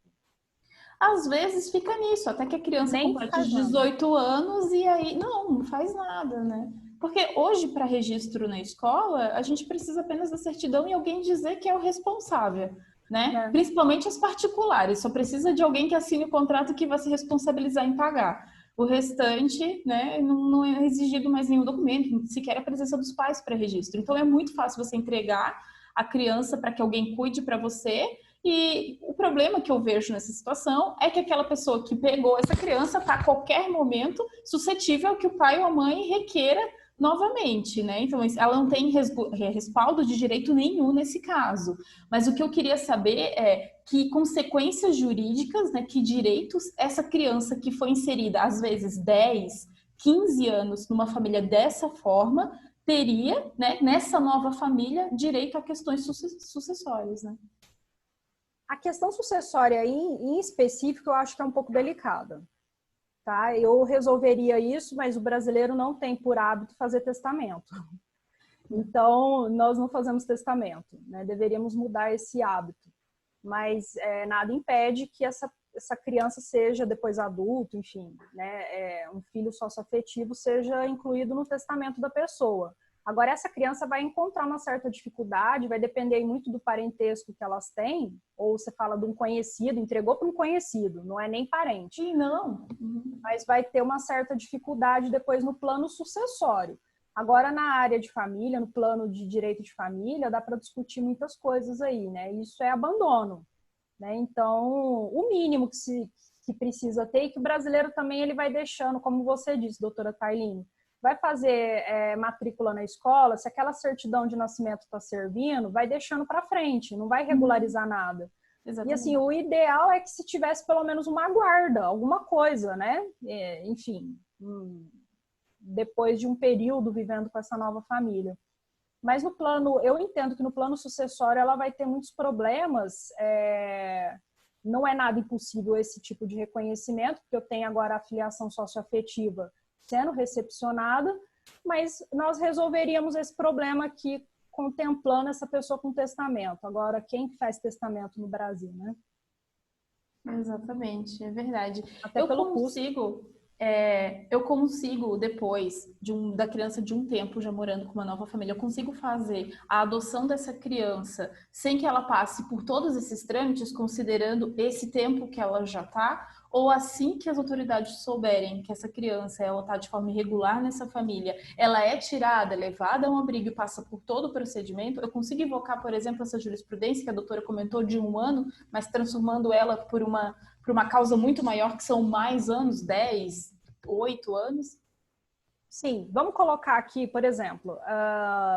Às vezes fica nisso, até que a criança complete os 18 anos e aí não faz nada, né? Porque hoje, para registro na escola, a gente precisa apenas da certidão e alguém dizer que é o responsável, né? Principalmente as particulares, só precisa de alguém que assine o contrato que vai se responsabilizar em pagar. O restante, né, não é exigido mais nenhum documento, sequer a presença dos pais para registro. Então, é muito fácil você entregar a criança para que alguém cuide para você. E o problema que eu vejo nessa situação é que aquela pessoa que pegou essa criança está a qualquer momento suscetível ao que o pai ou a mãe requeira novamente, né? Então, ela não tem respaldo de direito nenhum nesse caso. Mas o que eu queria saber é que consequências jurídicas, né, que direitos essa criança que foi inserida, às vezes 10, 15 anos numa família dessa forma, teria, né, nessa nova família, direito a questões sucessórias, né?
A questão sucessória em específico eu acho que é um pouco delicada. Tá? Eu resolveria isso, mas o brasileiro não tem por hábito fazer testamento. Então, nós não fazemos testamento, né? Deveríamos mudar esse hábito. Mas nada impede que essa criança seja depois adulto, enfim, né? Um filho socioafetivo seja incluído no testamento da pessoa. Agora, essa criança vai encontrar uma certa dificuldade, vai depender muito do parentesco que elas têm, ou você fala de um conhecido, entregou para um conhecido, não é nem parente.
Sim, não.
Mas vai ter uma certa dificuldade depois no plano sucessório. Agora, na área de família, no plano de direito de família, dá para discutir muitas coisas aí, né? Isso é abandono, né? Então, o mínimo que precisa ter, e que o brasileiro também ele vai deixando, como você disse, doutora Tailine, vai fazer matrícula na escola, se aquela certidão de nascimento está servindo, vai deixando para frente, não vai regularizar nada. Exatamente. E assim, o ideal é que se tivesse pelo menos uma guarda, alguma coisa, né? Enfim, depois de um período vivendo com essa nova família. Mas no plano, eu entendo que no plano sucessório ela vai ter muitos problemas. Não é nada impossível esse tipo de reconhecimento, porque eu tenho agora a filiação socioafetiva sendo recepcionada, mas nós resolveríamos esse problema aqui contemplando essa pessoa com testamento. Agora, quem faz testamento no Brasil, né?
Exatamente, é verdade.
Até pelo custo.
Eu consigo, depois da criança de um tempo já morando com uma nova família, eu consigo fazer a adoção dessa criança sem que ela passe por todos esses trâmites, considerando esse tempo que ela já está, ou assim que as autoridades souberem que essa criança ela está de forma irregular nessa família, ela é tirada, levada a um abrigo e passa por todo o procedimento, eu consigo invocar, por exemplo, essa jurisprudência que a doutora comentou de 1 ano, mas transformando ela por uma causa muito maior, que são mais anos, 10, 8 anos?
Sim, vamos colocar aqui, por exemplo,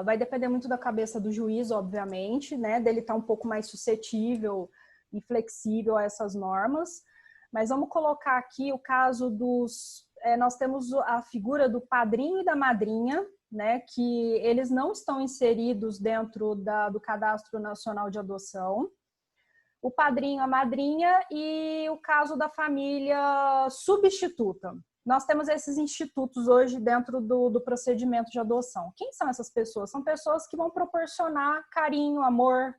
vai depender muito da cabeça do juiz, obviamente, né, dele estar um pouco mais suscetível e flexível a essas normas, mas vamos colocar aqui o caso nós temos a figura do padrinho e da madrinha, né, que eles não estão inseridos dentro do Cadastro Nacional de Adoção, o padrinho, a madrinha e o caso da família substituta. Nós temos esses institutos hoje dentro do procedimento de adoção. Quem são essas pessoas? São pessoas que vão proporcionar carinho, amor,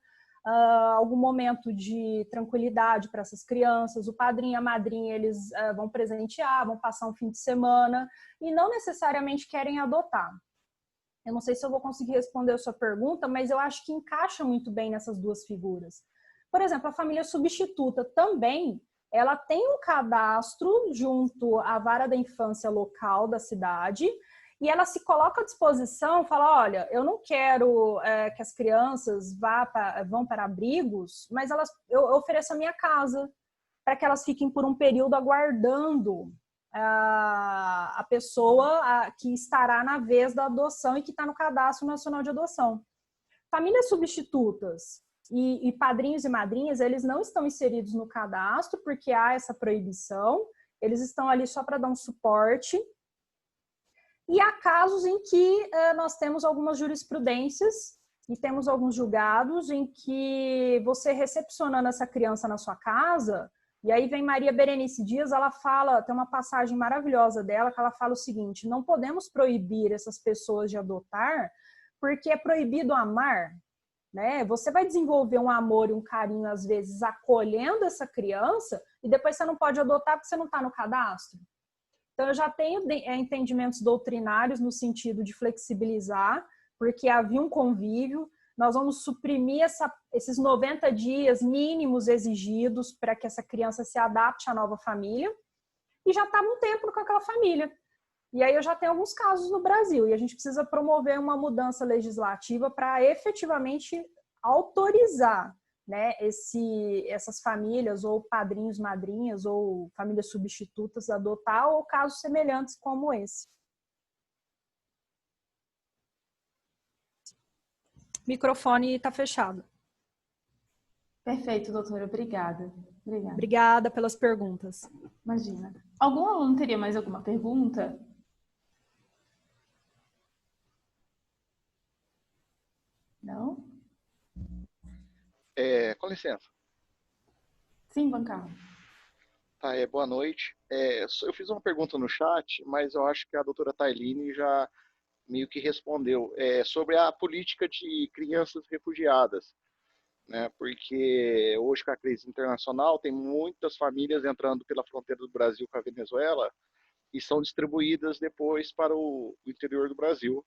algum momento de tranquilidade para essas crianças. O padrinho e a madrinha, eles vão presentear, vão passar um fim de semana e não necessariamente querem adotar. Eu não sei se eu vou conseguir responder a sua pergunta, mas eu acho que encaixa muito bem nessas duas figuras. Por exemplo, a família substituta também, ela tem um cadastro junto à vara da infância local da cidade e ela se coloca à disposição, fala, olha, eu não quero que as crianças vão para abrigos, mas eu ofereço a minha casa para que elas fiquem por um período aguardando a pessoa que estará na vez da adoção e que está no Cadastro Nacional de Adoção. Famílias substitutas e padrinhos e madrinhas, eles não estão inseridos no cadastro porque há essa proibição, eles estão ali só para dar um suporte. E há casos em que nós temos algumas jurisprudências e temos alguns julgados em que você recepcionando essa criança na sua casa, e aí vem Maria Berenice Dias, ela fala, tem uma passagem maravilhosa dela, que ela fala o seguinte, não podemos proibir essas pessoas de adotar porque é proibido amar. Né? Você vai desenvolver um amor e um carinho, às vezes, acolhendo essa criança e depois você não pode adotar porque você não está no cadastro. Então, eu já tenho entendimentos doutrinários no sentido de flexibilizar, porque havia um convívio, nós vamos suprimir esses 90 dias mínimos exigidos para que essa criança se adapte à nova família e já estava um tempo com aquela família. E aí eu já tenho alguns casos no Brasil e a gente precisa promover uma mudança legislativa para efetivamente autorizar, né, essas famílias ou padrinhos, madrinhas ou famílias substitutas a adotar ou casos semelhantes como esse. O microfone está fechado.
Perfeito, doutora. Obrigada.
Obrigada pelas perguntas.
Imagina. Algum aluno teria mais alguma pergunta? Não?
Com licença.
Sim, Bancalo.
Tá, boa noite. Eu fiz uma pergunta no chat, mas eu acho que a doutora Tailine já meio que respondeu. Sobre a política de crianças refugiadas, né? Porque hoje, com a crise internacional, tem muitas famílias entrando pela fronteira do Brasil com a Venezuela e são distribuídas depois para o interior do Brasil.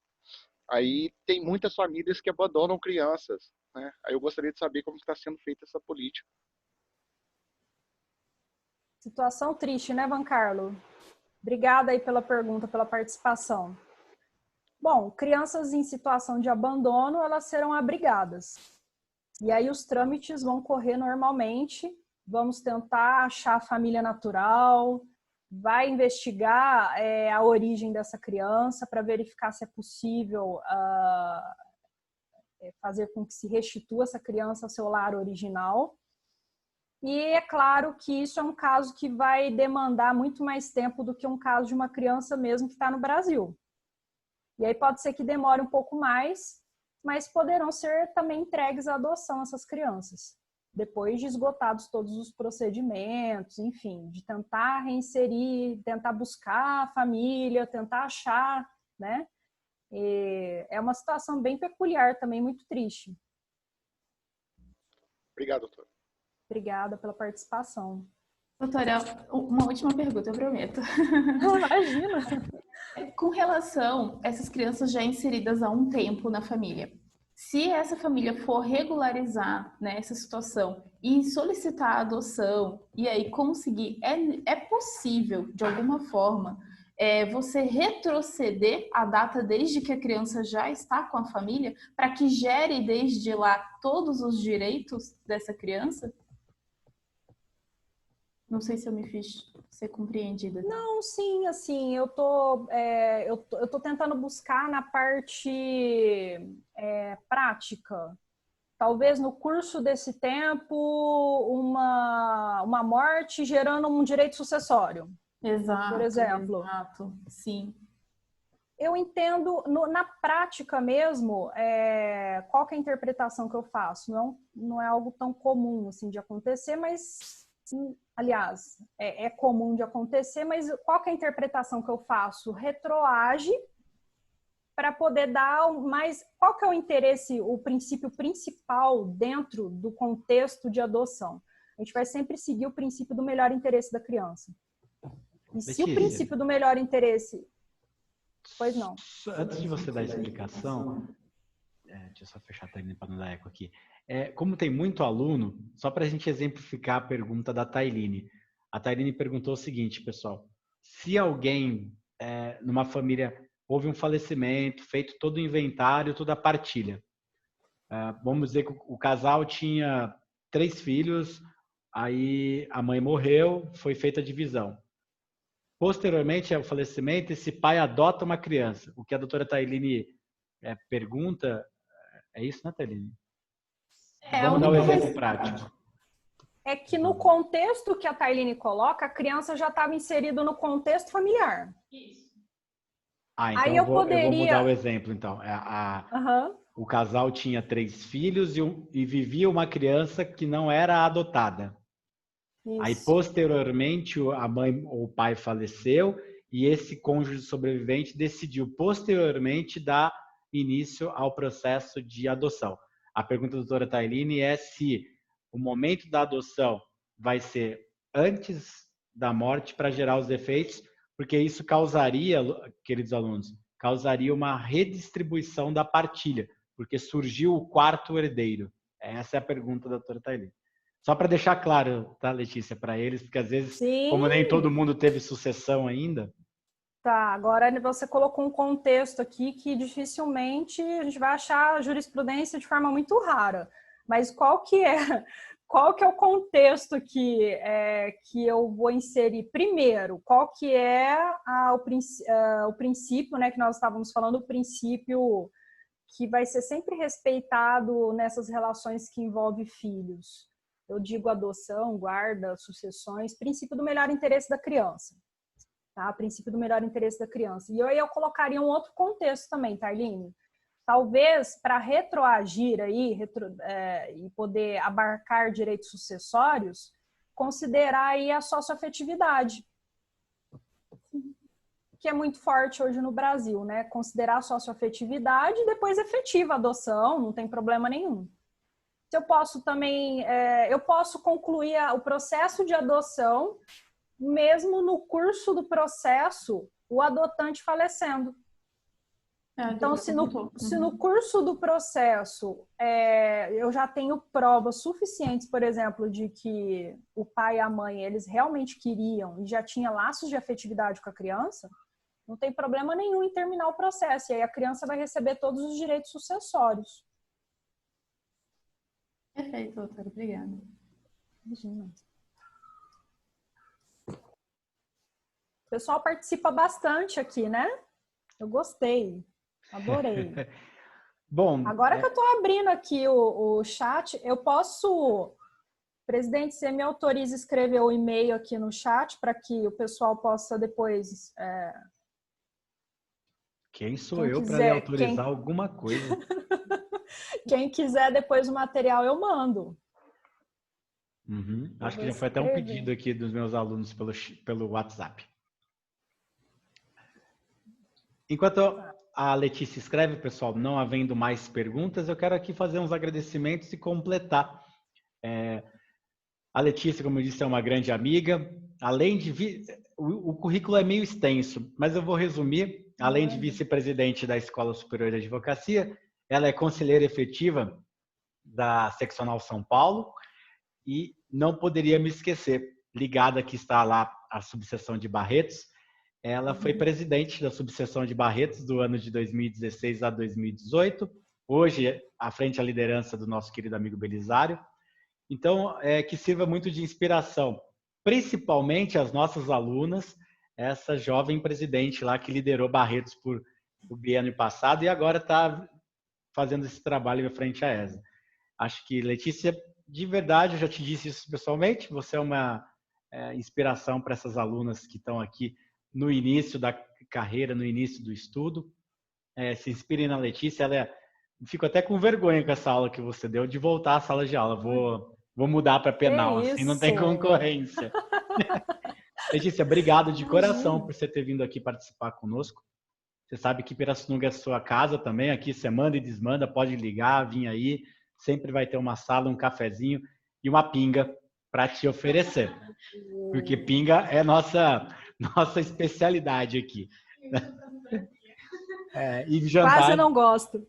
Aí tem muitas famílias que abandonam crianças, né? Aí eu gostaria de saber como está sendo feita essa política.
Situação triste, né, Vancarlo? Obrigada aí pela pergunta, pela participação. Bom, crianças em situação de abandono, elas serão abrigadas. E aí os trâmites vão correr normalmente, vamos tentar achar a família natural, vai investigar a origem dessa criança para verificar se é possível fazer com que se restitua essa criança ao seu lar original. E é claro que isso é um caso que vai demandar muito mais tempo do que um caso de uma criança mesmo que está no Brasil. E aí pode ser que demore um pouco mais, mas poderão ser também entregues à adoção essas crianças, depois de esgotados todos os procedimentos, enfim, de tentar reinserir, tentar buscar a família, tentar achar, né? E é uma situação bem peculiar também, muito triste.
Obrigado, doutora.
Obrigada pela participação.
Doutora, uma última pergunta, eu prometo.
Imagina!
Com relação a essas crianças já inseridas há um tempo na família, se essa família for regularizar, né, essa situação e solicitar a adoção, e aí conseguir, é possível, de alguma forma, você retroceder a data desde que a criança já está com a família, para que gere desde lá todos os direitos dessa criança? Não sei se eu me fiz ser compreendida.
Não, sim, assim, eu tô tentando buscar na parte prática. Talvez no curso desse tempo, uma morte gerando um direito sucessório.
Exato,
por exemplo.
Exato, sim.
Eu entendo, na prática mesmo, qual que é a interpretação que eu faço? Não é algo tão comum assim, de acontecer, mas... Aliás, é comum de acontecer, mas qual que é a interpretação que eu faço? Retroage para poder dar mais... Qual que é o interesse, o princípio principal dentro do contexto de adoção? A gente vai sempre seguir o princípio do melhor interesse da criança. E se o princípio do melhor interesse... Pois não.
Antes de você dar a explicação, deixa eu só fechar a tela para não dar eco aqui. Como tem muito aluno, só para a gente exemplificar a pergunta da Tailine. A Tailine perguntou o seguinte, pessoal. Se alguém, numa família, houve um falecimento, feito todo o inventário, toda a partilha. Vamos dizer que o casal tinha 3 filhos, aí a mãe morreu, foi feita a divisão. Posteriormente ao falecimento, esse pai adota uma criança. O que a doutora Tailine pergunta, é isso, né, Tailine? Vamos dar um exemplo prático.
É que no contexto que a Tailine coloca, a criança já estava inserida no contexto familiar.
Isso.
Então
aí
eu vou mudar o exemplo, então. O casal tinha 3 filhos e vivia uma criança que não era adotada. Isso. Aí, posteriormente, a mãe ou o pai faleceu e esse cônjuge sobrevivente decidiu, posteriormente, dar início ao processo de adoção. A pergunta da doutora Tailine é se o momento da adoção vai ser antes da morte para gerar os efeitos, porque isso causaria, queridos alunos, causaria uma redistribuição da partilha, porque surgiu o 4º herdeiro. Essa é a pergunta da doutora Tailine. Só para deixar claro, tá, Letícia, para eles, porque às vezes, como nem todo mundo teve sucessão ainda...
Tá, agora você colocou um contexto aqui que dificilmente a gente vai achar a jurisprudência de forma muito rara. Mas qual que é o contexto que eu vou inserir? Primeiro, qual que é o princípio, né, que nós estávamos falando, o princípio que vai ser sempre respeitado nessas relações que envolvem filhos? Eu digo adoção, guarda, sucessões, princípio do melhor interesse da criança. Tá? Princípio do melhor interesse da criança. E aí eu colocaria um outro contexto também, Tailine. Talvez para retroagir aí, e poder abarcar direitos sucessórios, considerar aí a socioafetividade, que é muito forte hoje no Brasil, né? Considerar a socioafetividade e depois efetiva a adoção, não tem problema nenhum. Se eu posso também, eu posso concluir o processo de adoção mesmo no curso do processo, o adotante falecendo. Então, se no curso do processo eu já tenho provas suficientes, por exemplo, de que o pai e a mãe, eles realmente queriam e já tinha laços de afetividade com a criança, não tem problema nenhum em terminar o processo. E aí a criança vai receber todos os direitos sucessórios.
Perfeito, doutora. Obrigada.
Imagina. O pessoal participa bastante aqui, né? Eu gostei. Adorei.
Bom,
agora que eu estou abrindo aqui o chat, eu posso... Presidente, você me autoriza a escrever o e-mail aqui no chat para que o pessoal possa depois...
Quem sou eu para lhe autorizar alguma coisa?
Quem quiser depois o material, eu mando.
Uhum. Acho que já foi até um pedido aqui dos meus alunos pelo WhatsApp. Enquanto a Letícia escreve, pessoal, não havendo mais perguntas, eu quero aqui fazer uns agradecimentos e completar. A Letícia, como eu disse, é uma grande amiga. Além de... O currículo é meio extenso, mas eu vou resumir. Além de vice-presidente da Escola Superior de Advocacia, ela é conselheira efetiva da Seccional São Paulo e não poderia me esquecer, ligada que está lá a subseção de Barretos. Ela foi presidente da subseção de Barretos do ano de 2016 a 2018. Hoje, à frente da liderança do nosso querido amigo Belisário. Então, que sirva muito de inspiração, principalmente as nossas alunas, essa jovem presidente lá que liderou Barretos por o biênio passado e agora está fazendo esse trabalho à frente à ESA. Acho que, Letícia, de verdade, eu já te disse isso pessoalmente, você é uma inspiração para essas alunas que estão aqui no início da carreira, no início do estudo. Se inspirem na Letícia, fico até com vergonha com essa aula que você deu de voltar à sala de aula. Vou mudar para penal, assim não tem concorrência. Letícia, obrigado de coração por você ter vindo aqui participar conosco. Você sabe que Pirassununga é sua casa também, aqui você manda e desmanda, pode ligar, vir aí. Sempre vai ter uma sala, um cafezinho e uma pinga para te oferecer. Porque pinga é nossa especialidade aqui. E jantar...
Quase não gosto.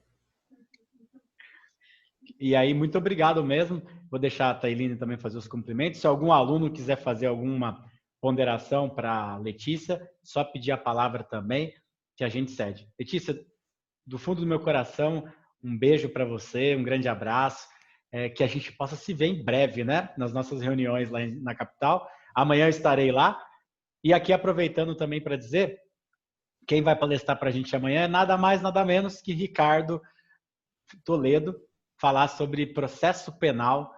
E aí, muito obrigado mesmo. Vou deixar a Tailine também fazer os cumprimentos. Se algum aluno quiser fazer alguma ponderação para a Letícia, só pedir a palavra também, que a gente cede. Letícia, do fundo do meu coração, um beijo para você, um grande abraço, que a gente possa se ver em breve, né? Nas nossas reuniões lá na capital. Amanhã eu estarei lá. E aqui, aproveitando também para dizer, quem vai palestrar para a gente amanhã é nada mais, nada menos que Ricardo Toledo, falar sobre processo penal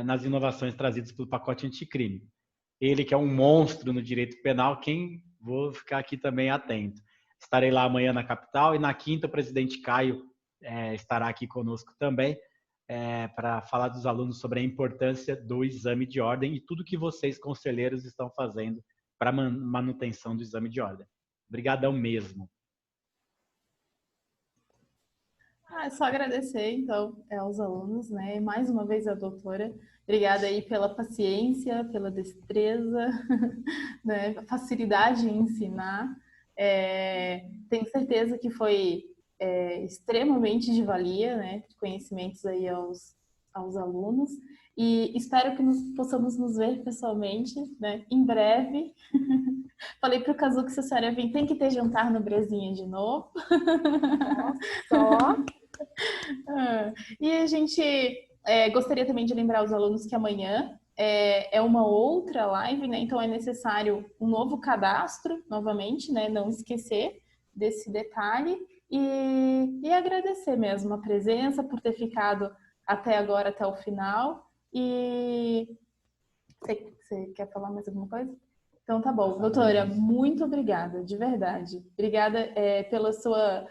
nas inovações trazidas pelo pacote anticrime. Ele que é um monstro no direito penal, vou ficar aqui também atento. Estarei lá amanhã na capital e na quinta o presidente Caio estará aqui conosco também para falar dos alunos sobre a importância do exame de ordem e tudo que vocês, conselheiros, estão fazendo para a manutenção do exame de ordem. Obrigadão mesmo.
É só agradecer, então, aos alunos, né? Mais uma vez a doutora. Obrigada aí pela paciência, pela destreza, né? A facilidade em ensinar. Tenho certeza que foi extremamente de valia, né? Conhecimentos aí aos alunos. E espero que possamos nos ver pessoalmente, né? Em breve. Falei para o Kazu que se a senhora vir, tem que ter jantar no Brezinha de novo.
Só.
E a gente gostaria também de lembrar os alunos que amanhã é uma outra live, né? Então é necessário um novo cadastro, novamente, né? Não esquecer desse detalhe e agradecer mesmo a presença por ter ficado até agora, até o final. E você quer falar mais alguma coisa? Então tá bom. Doutora, muito obrigada, de verdade. Obrigada pela sua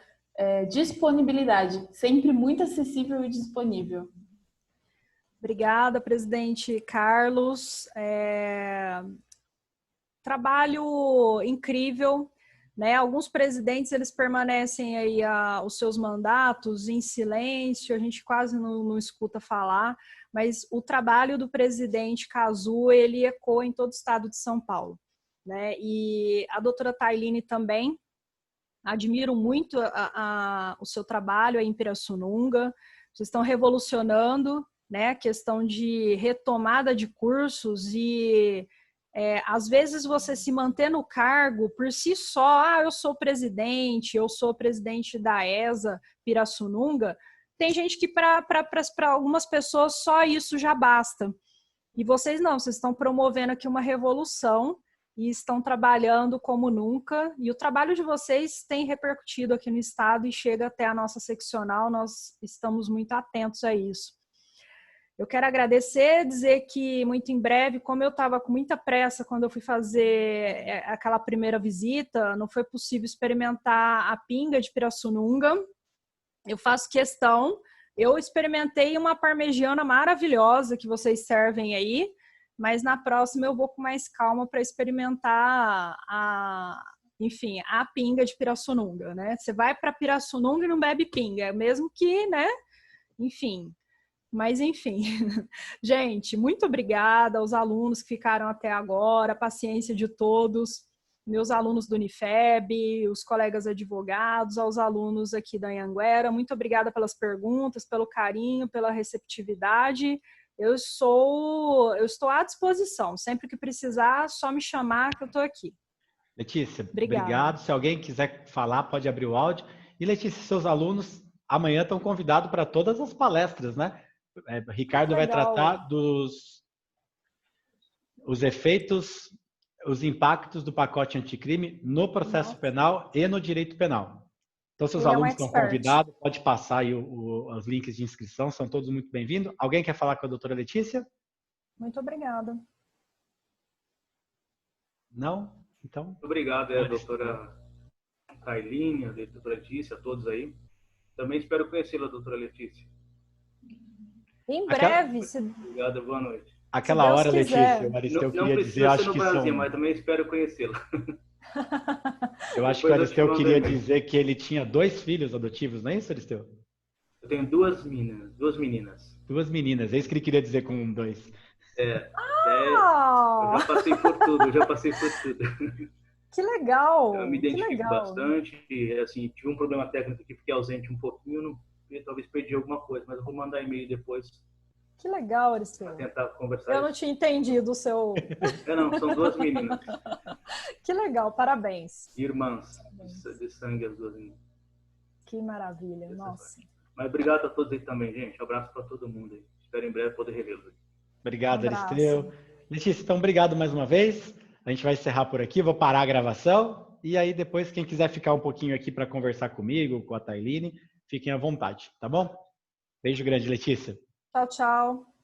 disponibilidade, sempre muito acessível e disponível.
Obrigada, presidente Carlos. Trabalho incrível, né? Alguns presidentes, eles permanecem aí os seus mandatos em silêncio, a gente quase não escuta falar, mas o trabalho do presidente Kazu, ele ecoa em todo o estado de São Paulo, né? E a doutora Tailine também, admiro muito o seu trabalho aí em Pirassununga. Vocês estão revolucionando, né, a questão de retomada de cursos e às vezes você se manter no cargo por si só, eu sou presidente da ESA Pirassununga. Tem gente que para algumas pessoas só isso já basta. E vocês não, vocês estão promovendo aqui uma revolução e estão trabalhando como nunca, e o trabalho de vocês tem repercutido aqui no estado e chega até a nossa seccional, nós estamos muito atentos a isso. Eu quero agradecer, dizer que muito em breve, como eu estava com muita pressa quando eu fui fazer aquela primeira visita, não foi possível experimentar a pinga de Pirassununga, eu faço questão, eu experimentei uma parmegiana maravilhosa que vocês servem aí, mas na próxima eu vou com mais calma para experimentar enfim, a pinga de Pirassununga, né? Você vai para Pirassununga e não bebe pinga, mesmo que, né? Enfim, mas enfim. Gente, muito obrigada aos alunos que ficaram até agora, a paciência de todos, meus alunos do Unifeb, os colegas advogados, aos alunos aqui da Anhanguera, muito obrigada pelas perguntas, pelo carinho, pela receptividade. Eu estou à disposição, sempre que precisar, só me chamar que eu estou aqui.
Letícia, obrigado. Se alguém quiser falar, pode abrir o áudio. E Letícia, seus alunos amanhã estão convidados para todas as palestras, né? Ricardo vai tratar os efeitos, os impactos do pacote anticrime no processo penal e no direito penal. Então, seus alunos estão convidados, pode passar aí os links de inscrição, são todos muito bem-vindos. Alguém quer falar com a doutora Letícia?
Muito obrigada.
Não? Então...
Muito obrigado, a doutora Tailine, a doutora Letícia, a todos aí. Também espero conhecê-la, doutora Letícia.
Em breve.
Obrigado, boa noite.
Aquela hora, Letícia, o Aristeu queria dizer, acho que
Brasil, mas também espero conhecê-la.
Eu acho que o Aristeu queria dizer que ele tinha 2 filhos adotivos, não é isso, Aristeu?
Eu tenho 2 meninas.
2 meninas, é isso que ele queria dizer com 2.
Eu já passei por tudo,
Que legal!
Eu me identifico bastante, assim, tive um problema técnico que fiquei ausente um pouquinho, talvez perdi alguma coisa, mas eu vou mandar e-mail depois.
Que legal, Aristeu.
Tentar conversar.
Eu não tinha entendido o seu...
Não, são 2 meninas.
Que legal, parabéns.
Irmãs, de sangue as 2 meninas.
Que maravilha, nossa.
Mas obrigado a todos aí também, gente. Um abraço para todo mundo aí. Espero em breve poder revê-los.
Obrigado, Aristeu. Letícia, então obrigado mais uma vez. A gente vai encerrar por aqui, vou parar a gravação. E aí depois, quem quiser ficar um pouquinho aqui para conversar comigo, com a Tailine, fiquem à vontade, tá bom? Beijo grande, Letícia.
Tchau, tchau.